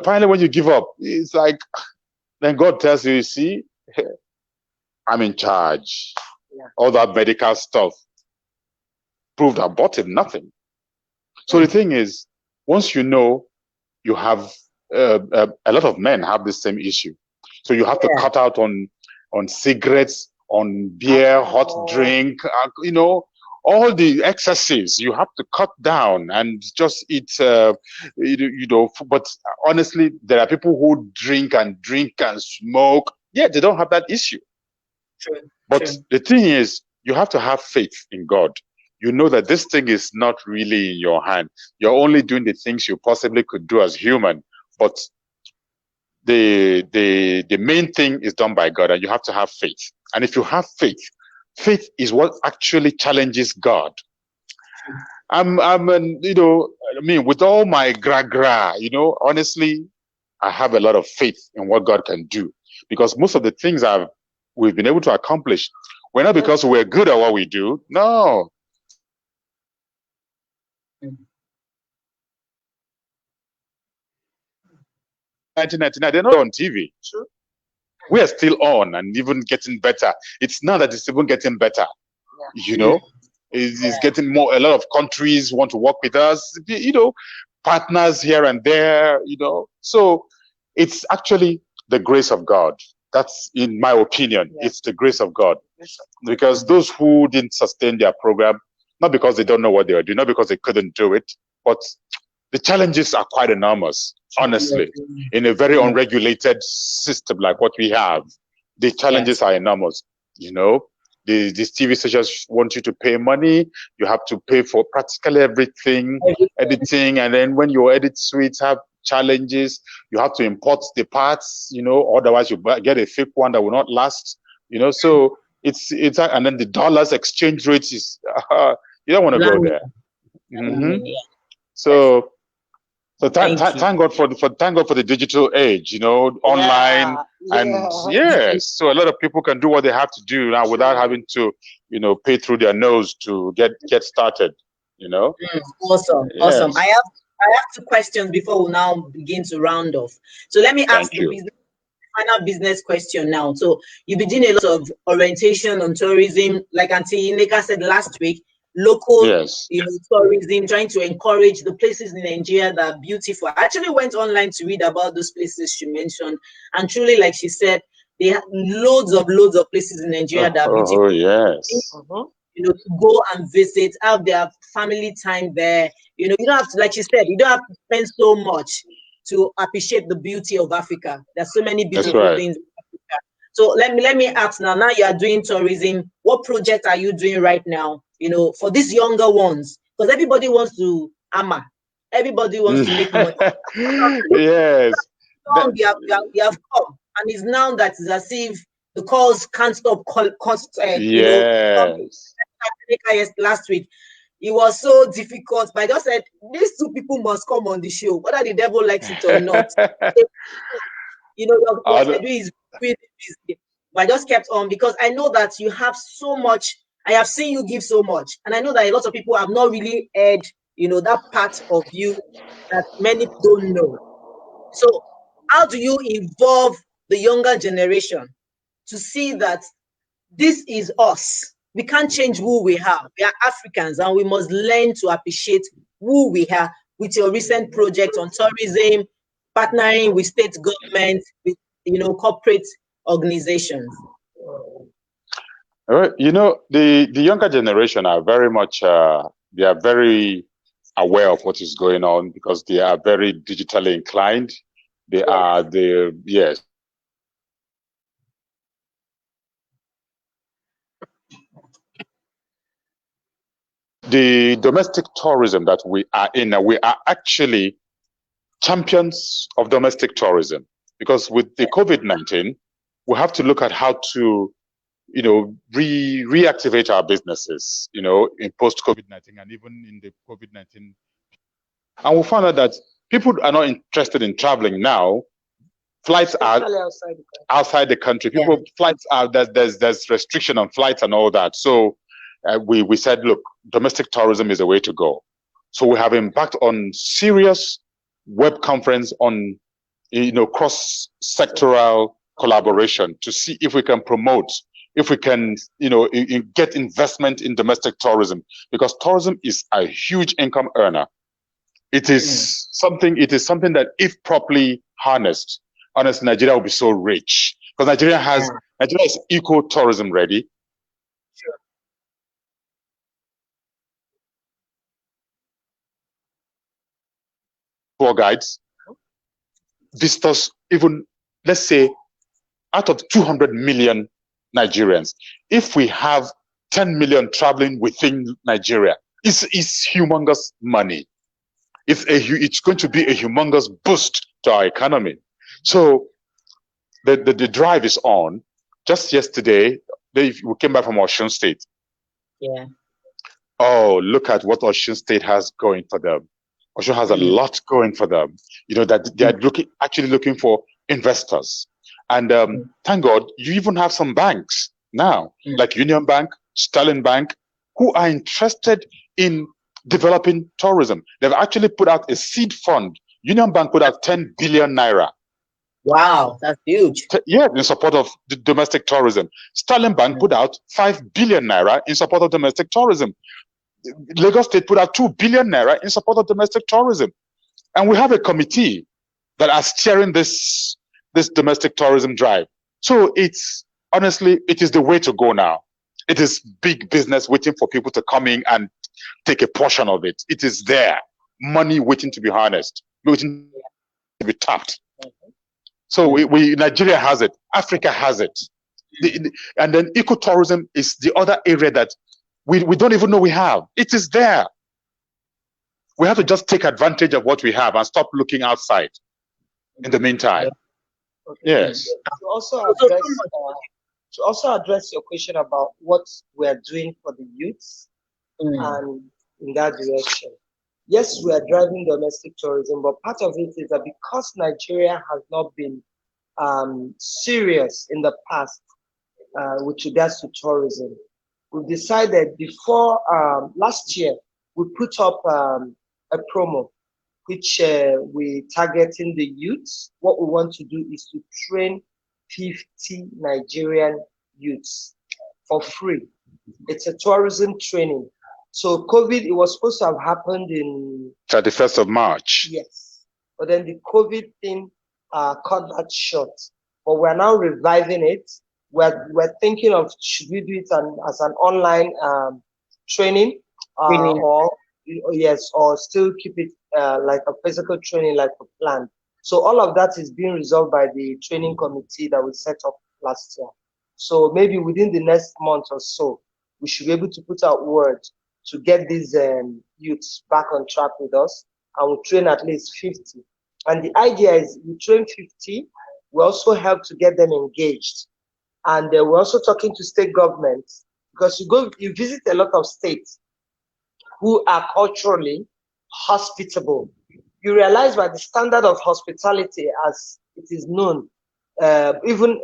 [SPEAKER 2] Finally, when you give up, it's like, then God tells you, see, I'm in charge. Yeah. All that medical stuff proved abortive, nothing. So the thing is, once you know, you have a lot of men have the same issue. So you have to cut out on cigarettes, on beer, hot drink, you know, all the excesses you have to cut down and just eat, you know. But honestly, there are people who drink and smoke. Yeah, they don't have that issue. True. But the thing is, you have to have faith in God. You know that this thing is not really in your hand. You're only doing the things you possibly could do as human. But the main thing is done by God, and you have to have faith. And if you have faith is what actually challenges God. You know, I mean, with all my gra, you know, honestly, I have a lot of faith in what God can do, because most of the things we've been able to accomplish, we're not because we're good at what we do. No. 1999, they're not on TV. Sure. We are still on and even getting better. It's now that it's even getting better. Yeah. You know, it's getting more. A lot of countries want to work with us. You know, partners here and there. You know, so it's actually the grace of God. That's, in my opinion, it's the grace of God. Because those who didn't sustain their program, not because they don't know what they are doing, not because they couldn't do it, but the challenges are quite enormous, honestly. In a very unregulated system like what we have, the challenges are enormous. You know, these TV stations want you to pay money. You have to pay for practically everything, editing, and then when your edit suites have challenges, you have to import the parts. You know, otherwise you get a fake one that will not last. You know, so it's and then the dollars exchange rate is you don't want to go there. So thank God for the digital age, you know, online and so a lot of people can do what they have to do now without having to, you know, pay through their nose to get started, you know.
[SPEAKER 1] Awesome. I have 2 questions before we now begin to round off. So let me ask the final business question now. So you've been doing a lot of orientation on tourism, like Auntie Nneka said last week, local you know, tourism, trying to encourage the places in Nigeria that are beautiful. I actually went online to read about those places she mentioned, and truly, like she said, they have loads of places in Nigeria that are beautiful. You know, to go and visit, have their family time there. You know, you don't have to, like she said, you don't have to spend so much to appreciate the beauty of Africa. There's so many beautiful things in Africa. So let me ask now you are doing tourism, what project are you doing right now, you know, for these younger ones? Because everybody wants to everybody wants to make money.
[SPEAKER 2] Yes.
[SPEAKER 1] You have come, and it's now that it's as if the calls can't stop you know, last week. It was so difficult, but I just said these 2 people must come on the show, whether the devil likes it or not. You know, your schedule is really busy, but I just kept on because I know that you have so much. I have seen you give so much, and I know that a lot of people have not really heard, you know, that part of you that many don't know. So how do you involve the younger generation to see that this is us? We can't change who we are. We are Africans, and we must learn to appreciate who we are. With your recent project on tourism, partnering with state government, with, you know, corporate organizations.
[SPEAKER 2] You know, the younger generation are very much they are very aware of what is going on because they are very digitally inclined. They are the domestic tourism that we are in, we are actually champions of domestic tourism because with the COVID-19, we have to look at how to, you know, reactivate our businesses, you know, in post-COVID-19 and even in the COVID-19. And we found out that people are not interested in traveling now. Flights are outside the country. Flights are, there's restriction on flights and all that. So we said, look, domestic tourism is a way to go. So we have embarked on serious web conference on, you know, cross-sectoral collaboration to see if we can promote, if we can, you know, get investment in domestic tourism, because tourism is a huge income earner. It is something that if properly harnessed, honestly, Nigeria will be so rich because Nigeria is eco-tourism ready. Tour guides, visitors, even let's say out of 200 million Nigerians, if we have 10 million traveling within Nigeria, it's humongous money. It's going to be a humongous boost to our economy. So the drive is on. Just yesterday, we came back from Osun State.
[SPEAKER 1] Yeah.
[SPEAKER 2] Oh, look at what Osun State has going for them. Osun has a lot going for them. You know, that they are actually looking for investors. And thank God, you even have some banks now, like Union Bank, Sterling Bank, who are interested in developing tourism. They've actually put out a seed fund. Union Bank put out 10 billion naira.
[SPEAKER 1] Wow, that's huge.
[SPEAKER 2] Yeah, in support of the domestic tourism. Sterling Bank put out 5 billion naira in support of domestic tourism. Lagos State put out 2 billion naira in support of domestic tourism. And we have a committee that are steering this domestic tourism drive. So it's honestly, it is the way to go now. It is big business waiting for people to come in and take a portion of it. It is there. money waiting to be harnessed, waiting to be tapped. So Nigeria has it, Africa has it. And then ecotourism is the other area that we don't even know we have. It is there. We have to just take advantage of what we have and stop looking outside in the meantime.
[SPEAKER 4] Okay.
[SPEAKER 2] Yes.
[SPEAKER 4] To also address your question about what we're doing for the youths and in that direction. Yes, we are driving domestic tourism, but part of it is that because Nigeria has not been serious in the past with regards to tourism, we decided before last year, we put up a promo which we targeting the youths. What we want to do is to train 50 Nigerian youths for free. It's a tourism training. So COVID, it was supposed to have happened in
[SPEAKER 2] 31st of March.
[SPEAKER 4] Yes, but then the COVID thing cut that short. But we're now reviving it. We're thinking of, should we do it as an online training, or yes, or still keep it like a physical training like we planned. So all of that is being resolved by the training committee that we set up last year. So maybe within the next month or so, we should be able to put out word to get these youths back on track with us, and we'll train at least 50. And the idea is we train 50, we also help to get them engaged. And we're also talking to state governments, because you visit a lot of states who are culturally hospitable. You realize by the standard of hospitality as it is known, even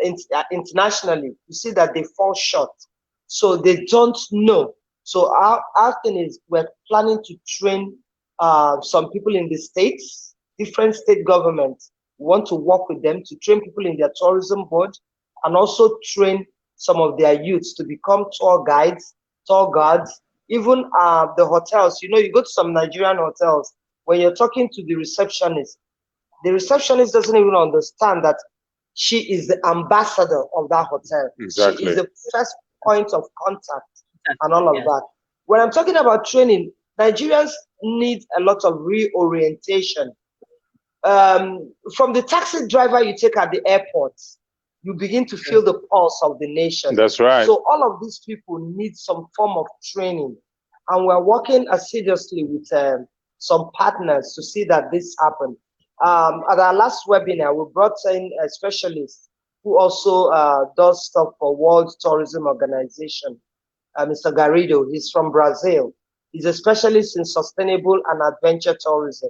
[SPEAKER 4] internationally, you see that they fall short. So they don't know. So our thing is we're planning to train some people in the states, different state governments. We want to work with them to train people in their tourism board, and also train some of their youths to become tour guides, tour guards, even the hotels. You know, you go to some Nigerian hotels, when you're talking to the receptionist doesn't even understand that she is the ambassador of that hotel.
[SPEAKER 2] Exactly.
[SPEAKER 4] She is the first point of contact and all of that. When I'm talking about training, Nigerians need a lot of reorientation. From the taxi driver you take at the airport, you begin to feel the pulse of the nation.
[SPEAKER 2] That's right.
[SPEAKER 4] So all of these people need some form of training. And we're working assiduously with some partners to see that this happens. At our last webinar, we brought in a specialist who also does stuff for World Tourism Organization, Mr. Garrido. He's from Brazil. He's a specialist in sustainable and adventure tourism.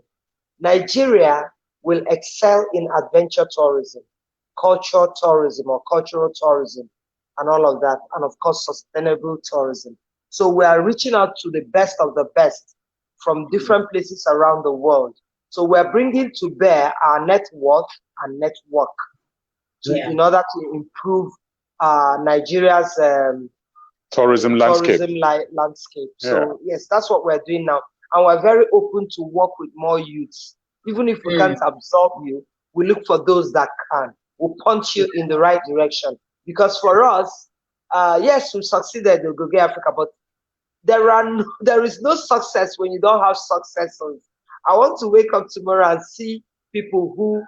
[SPEAKER 4] Nigeria will excel in adventure tourism, cultural tourism or cultural tourism, and all of that, and of course, sustainable tourism. So we are reaching out to the best of the best from different places around the world. So we're bringing to bear our network and network in order to improve Nigeria's
[SPEAKER 2] tourism landscape.
[SPEAKER 4] So yes, that's what we're doing now. And we're very open to work with more youths. Even if we can't absorb you, we look for those that can. We'll punch you in the right direction. Because for us, yes, we succeeded in Goge Africa, but there is no success when you don't have successors. I want to wake up tomorrow and see people who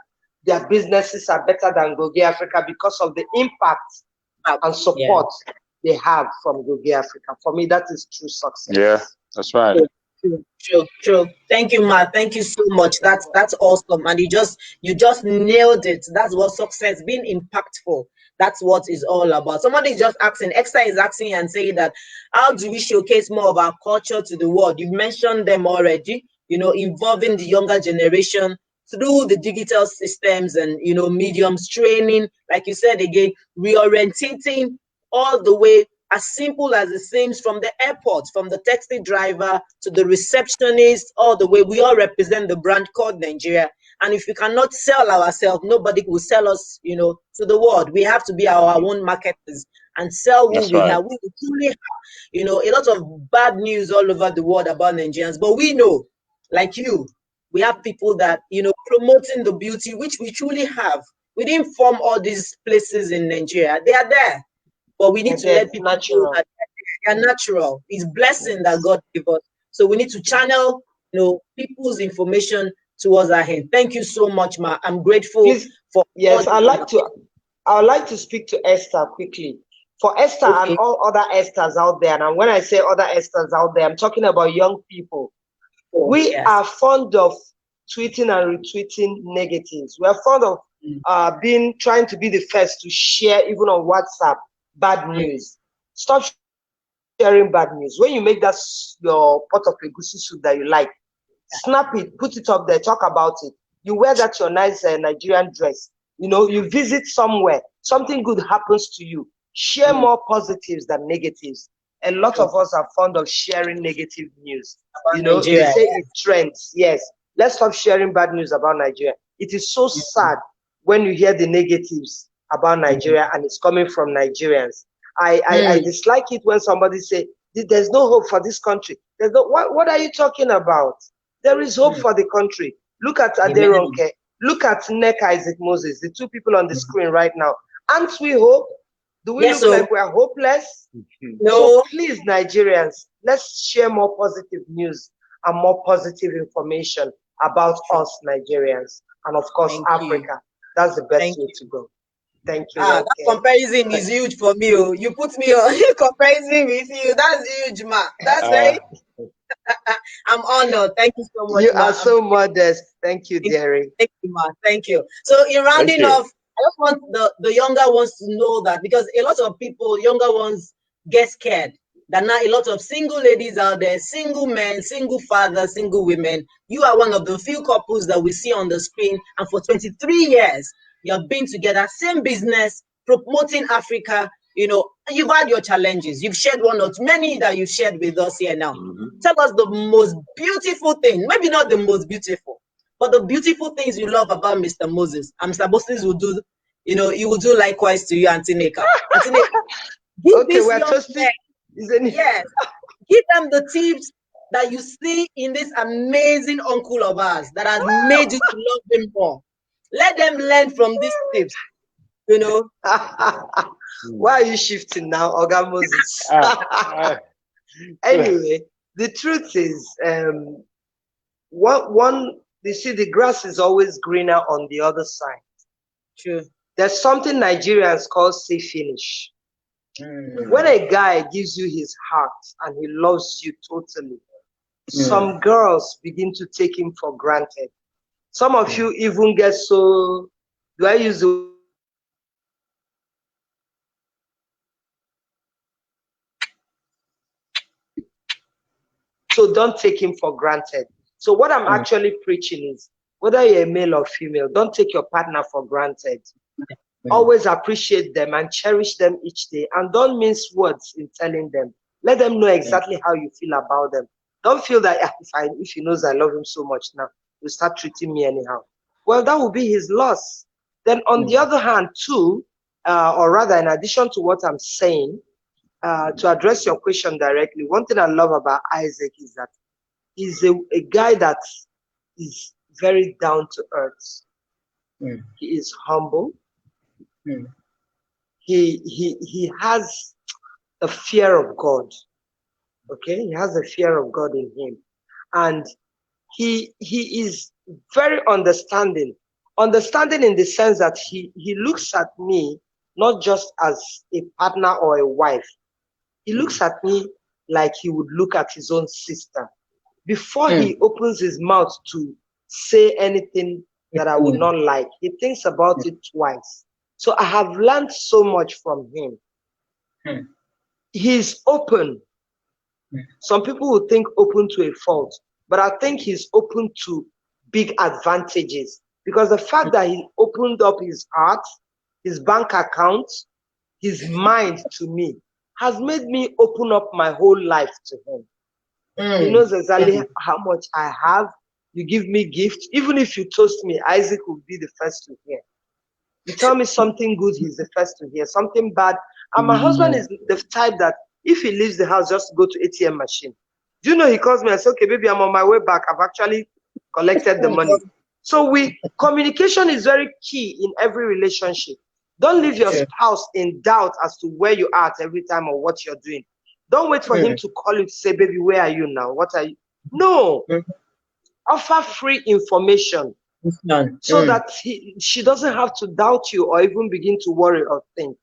[SPEAKER 4] their businesses are better than Goge Africa because of the impact and support they have from Goge Africa. For me, that is true success.
[SPEAKER 2] Yeah, that's right.
[SPEAKER 1] True. Thank you, Ma. Thank you so much. That's awesome. And you just nailed it. That's what success, being impactful. That's what it's all about. Somebody is just asking, Extra is asking and saying that, how do we showcase more of our culture to the world? You mentioned them already, involving the younger generation through the digital systems and, mediums, training, like you said again, reorientating all the way, as simple as it seems, from the airport, from the taxi driver to the receptionist, all the way. We all represent the brand called Nigeria. And if we cannot sell ourselves, nobody will sell us, to the world. We have to be our own marketers and sell who we have. We truly have, a lot of bad news all over the world about Nigerians. But we know, like you, we have people that, promoting the beauty, which we truly have. We didn't form all these places in Nigeria. They are there. But we need to let people know that they are natural. It's blessing that God gave us. So we need to channel people's information towards our hand. Thank you so much, Ma. I'm grateful for.
[SPEAKER 4] Yes, I'd like to speak to Esther quickly. For Esther and all other Esthers out there, and when I say other Esthers out there, I'm talking about young people. We are fond of tweeting and retweeting negatives. We are fond of trying to be the first to share, even on WhatsApp, bad news. Stop sharing bad news. When you make that your pot of egusi soup that you like, snap it, put it up there, talk about it. You wear that your nice Nigerian dress. You visit somewhere, something good happens to you. Share more positives than negatives. A lot of us are fond of sharing negative news. They say it trends. Yes, let's stop sharing bad news about Nigeria. It is so sad when you hear the negatives about Nigeria and it's coming from Nigerians. I dislike it when somebody say there's no hope for this country. There's no. What are you talking about? There is hope for the country. Look at Aderonke. Look at Nneka and Moses, the two people on the screen right now. Aren't we hope? Do we look like we are hopeless?
[SPEAKER 1] No.
[SPEAKER 4] So please, Nigerians, let's share more positive news and more positive information about us Nigerians and of course Africa. That's the best way to go. Thank you.
[SPEAKER 1] That comparison is huge for me. You put me on comparison with you. That's huge, Ma. That's very. I'm honored. Thank you so much.
[SPEAKER 4] You are so modest. Thank you, dearie.
[SPEAKER 1] Thank you, Ma. Thank you. So in rounding off, I just want the younger ones to know that, because a lot of people, younger ones, get scared. There are now a lot of single ladies out there, single men, single fathers, single women. You are one of the few couples that we see on the screen, and for 23 years, you have been together, same business, promoting Africa. You've had your challenges. You've shared one or many that you've shared with us here now. Tell us the most beautiful thing, maybe not the most beautiful, but the beautiful things you love about Mr. Moses. And Mr. Moses will do, he will do likewise to you, Auntie Nneka.
[SPEAKER 4] We're trusting.
[SPEAKER 1] Yes, give them the tips that you see in this amazing uncle of ours that has made you to love him more. Let them learn from these tips.
[SPEAKER 4] Why are you shifting now, Oga Moses? Anyway, the truth is, you see, the grass is always greener on the other side.
[SPEAKER 1] True.
[SPEAKER 4] There's something Nigerians call say finish. When a guy gives you his heart and he loves you totally, some girls begin to take him for granted. Some of you even get so, do I use the So don't take him for granted. So what I'm actually preaching is, whether you're a male or female, don't take your partner for granted. Always appreciate them and cherish them each day, and don't mince words in telling them. Let them know exactly how you feel about them. Don't feel that if he knows I love him so much now, he'll start treating me anyhow. Well, that will be his loss. Then on the other hand too, or rather in addition to what I'm saying, to address your question directly, one thing I love about Isaac is that he's a guy that is very down to earth. He is humble. He has a fear of God. Okay, he has a fear of God in him, and he is very understanding. Understanding in the sense that he looks at me not just as a partner or a wife. He looks at me like he would look at his own sister. Before he opens his mouth to say anything that I would not like, he thinks about it twice. So I have learned so much from him. He's open. Some people would think open to a fault, but I think he's open to big advantages, because the fact that he opened up his heart, his bank account, his mind to me has made me open up my whole life to him. He knows exactly how much I have. You give me gifts. Even if you toast me, Isaac will be the first to hear. You tell me something good, he's the first to hear. Something bad. And my husband is the type that if he leaves the house just to go to ATM machine, do you know, he calls me and says, okay, baby, I'm on my way back. I've actually collected the money. So communication is very key in every relationship. Don't leave your spouse in doubt as to where you are at every time or what you're doing. Don't wait for him to call you to say, baby, where are you now? What are you? No. Offer free information so that she doesn't have to doubt you or even begin to worry or think.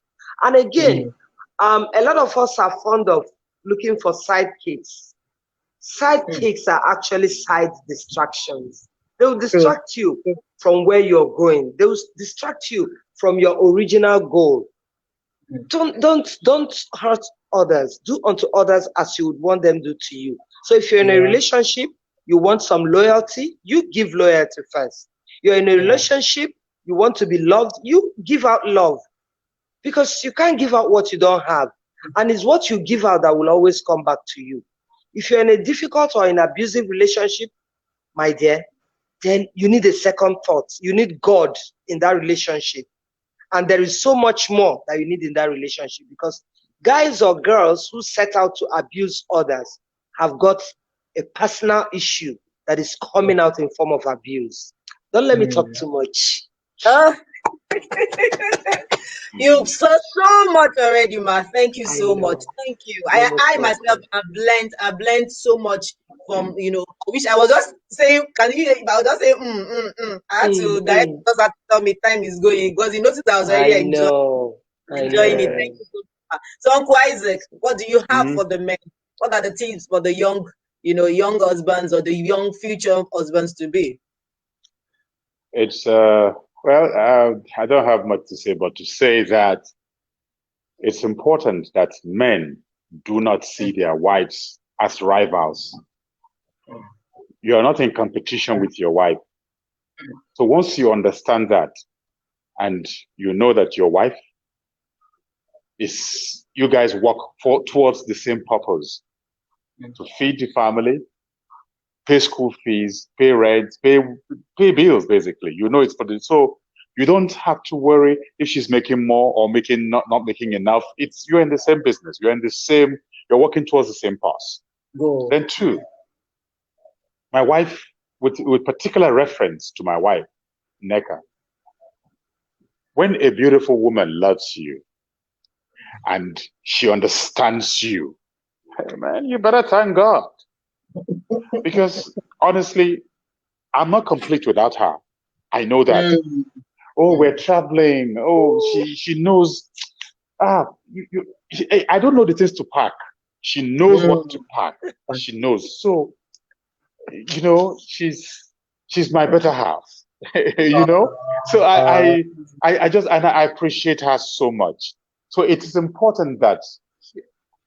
[SPEAKER 4] And again, a lot of us are fond of looking for sidekicks. Sidekicks are actually side distractions. They will distract you from where you're going. They will distract you from your original goal. Don't hurt others. Do unto others as you would want them to do to you. So if you're in a relationship, you want some loyalty, you give loyalty first. You're in a relationship, you want to be loved, you give out love. Because you can't give out what you don't have. And it's what you give out that will always come back to you. If you're in a difficult or an abusive relationship, my dear, then you need a second thought. You need God in that relationship. And there is so much more that you need in that relationship, because guys or girls who set out to abuse others have got a personal issue that is coming out in form of abuse. Don't let me talk too much.
[SPEAKER 1] You've said so much already, Ma. Thank you so much. Thank you. I myself have learned so much from, which I was just saying, I was just saying, I had to direct because I tell me time is going, because you noticed I was already enjoying it. Thank you so much. So Uncle Isaac, what do you have for the men? What are the tips for the young husbands or the young future husbands to be?
[SPEAKER 2] It's well, I don't have much to say, but to say that it's important that men do not see their wives as rivals. You are not in competition with your wife. So once you understand that, and you know that your wife is, you guys work towards the same purpose, to feed the family, pay school fees, pay rent, pay bills, basically. You know it's for the, so you don't have to worry if she's making more or not making enough. You're in the same business. You're working towards the same cause. Then two, my wife, with particular reference to my wife, Nneka, when a beautiful woman loves you and she understands you, hey man, you better thank God. Because honestly, I'm not complete without her. I know that. Oh, we're traveling. Oh, she knows. I don't know the things to pack. She knows what to pack. She knows. So, she's my better half. So I appreciate her so much. So it is important that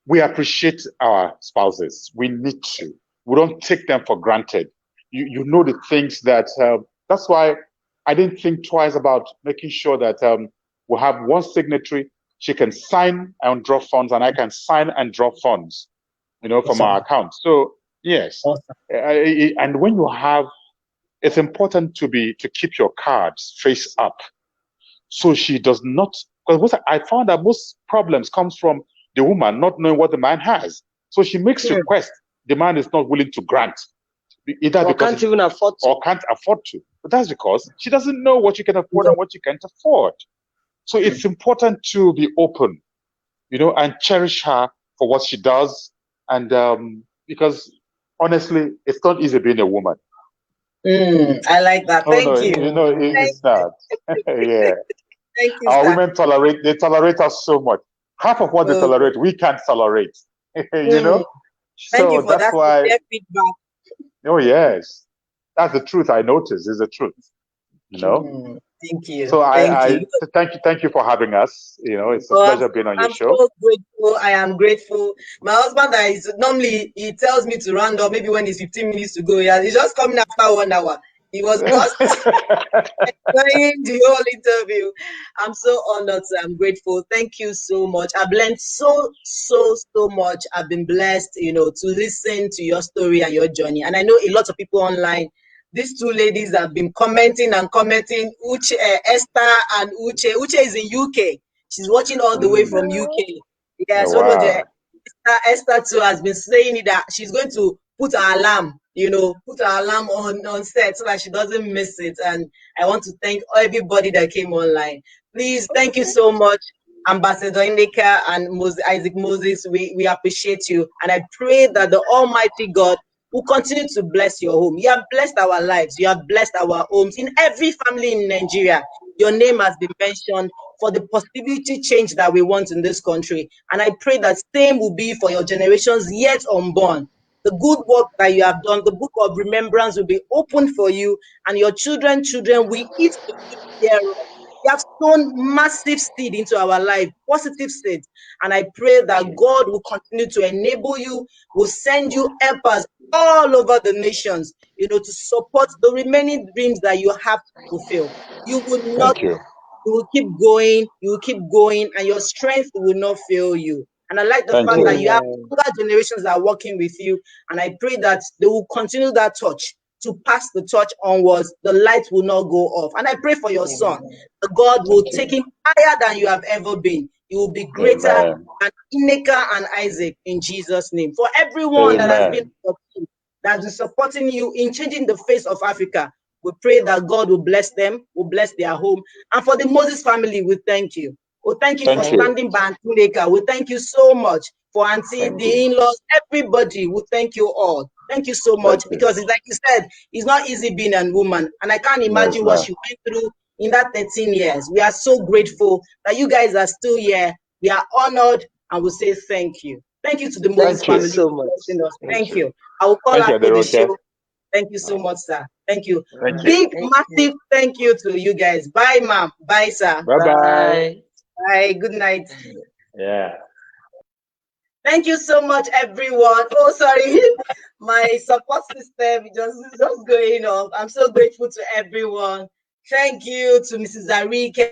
[SPEAKER 2] we appreciate our spouses. We need to. We don't take them for granted. You know the things that, that's why I didn't think twice about making sure that we have one signatory. She can sign and draw funds, and I can sign and draw funds, from our account. So yes, and when you have, it's important to keep your cards face up, so she does not. Because I found that most problems comes from the woman not knowing what the man has. So she makes requests the man is not willing to grant, either because
[SPEAKER 4] can't even afford to,
[SPEAKER 2] or can't afford to. But that's because she doesn't know what you can afford and what you can't afford. So it's important to be open, and cherish her for what she does. And because honestly, it's not easy being a woman.
[SPEAKER 1] I like that. Thank you.
[SPEAKER 2] It's not. Yeah.
[SPEAKER 1] Thank you,
[SPEAKER 2] Our
[SPEAKER 1] sir.
[SPEAKER 2] women tolerate us so much. Half of what they tolerate, we can't tolerate.
[SPEAKER 1] Thank you for
[SPEAKER 2] that's
[SPEAKER 1] that
[SPEAKER 2] why.
[SPEAKER 1] Feedback.
[SPEAKER 2] Oh yes, that's the truth. I notice is the truth.
[SPEAKER 1] Thank you.
[SPEAKER 2] So thank you for having us. It's a pleasure being on your show.
[SPEAKER 1] I'm so grateful. I am grateful. My husband, normally he tells me to round up maybe when it's 15 minutes to go. Yeah, he's just coming after 1 hour. He was just enjoying the whole interview. I'm so honored. I'm grateful. Thank you so much. I've learned so much. I've been blessed, to listen to your story and your journey. And I know a lot of people online. These two ladies have been commenting. Uche, Esther and Uche. Uche is in UK. She's watching all the way from UK. Yes,
[SPEAKER 2] wow.
[SPEAKER 1] Esther too has been saying it that she's going to put her alarm, on set so that she doesn't miss it. And I want to thank everybody that came online. Please, thank you so much, Ambassador Nneka and Isaac Moses. We appreciate you. And I pray that the Almighty God will continue to bless your home. You have blessed our lives. You have blessed our homes. In every family in Nigeria, your name has been mentioned for the possibility change that we want in this country. And I pray that same will be for your generations yet unborn. The good work that you have done, the book of remembrance will be open for you, and your children will eat the fruit thereof. You have sown massive seed into our life, positive seed. And I pray that God will continue to enable you, will send you helpers all over the nations, to support the remaining dreams that you have to fulfill. You will not,
[SPEAKER 4] Thank you.
[SPEAKER 1] you will keep going, and your strength will not fail you. And I like the
[SPEAKER 2] Thank
[SPEAKER 1] fact
[SPEAKER 2] you.
[SPEAKER 1] that you have younger generations that are working with you. And I pray that they will continue that torch, to pass the torch onwards. The light will not go off. And I pray for your son. The God will take him higher than you have ever been. You will be greater
[SPEAKER 2] Amen.
[SPEAKER 1] than Nneka and Isaac, in Jesus' name. For everyone that has been
[SPEAKER 2] Amen.
[SPEAKER 1] that is supporting you in changing the face of Africa, we pray that God will bless them, will bless their home. And for the Moses family, we thank you. We thank you for
[SPEAKER 2] Thank you.
[SPEAKER 1] standing by Nneka. We thank you so much for Auntie,
[SPEAKER 2] Thank
[SPEAKER 1] the
[SPEAKER 2] you.
[SPEAKER 1] in-laws, everybody. We thank you all. Thank you so much,
[SPEAKER 2] Thank you.
[SPEAKER 1] because it's like you said, it's not easy being a woman. And I can't
[SPEAKER 2] No, it's
[SPEAKER 1] imagine what
[SPEAKER 2] not.
[SPEAKER 1] she went through in that 13 years. We are so grateful that you guys are still here. We are honored, and we say thank you. Thank you to the Moses
[SPEAKER 4] Thank you
[SPEAKER 1] family
[SPEAKER 4] so
[SPEAKER 1] for
[SPEAKER 4] much.
[SPEAKER 1] blessing us.
[SPEAKER 4] Thank
[SPEAKER 1] Thank
[SPEAKER 4] you.
[SPEAKER 1] you. I will call
[SPEAKER 2] Thank you,
[SPEAKER 1] after the
[SPEAKER 2] Aderonke.
[SPEAKER 1] show. Thank you so much, sir. Thank you.
[SPEAKER 2] Thank you.
[SPEAKER 1] Big, massive thank you to you guys. Bye, ma'am. Bye, sir.
[SPEAKER 2] Bye-bye.
[SPEAKER 1] Bye. Good night.
[SPEAKER 2] Yeah.
[SPEAKER 1] Thank you so much, everyone. Oh, sorry. My support system just going off. I'm so grateful to everyone. Thank you to Mrs. Aderonke.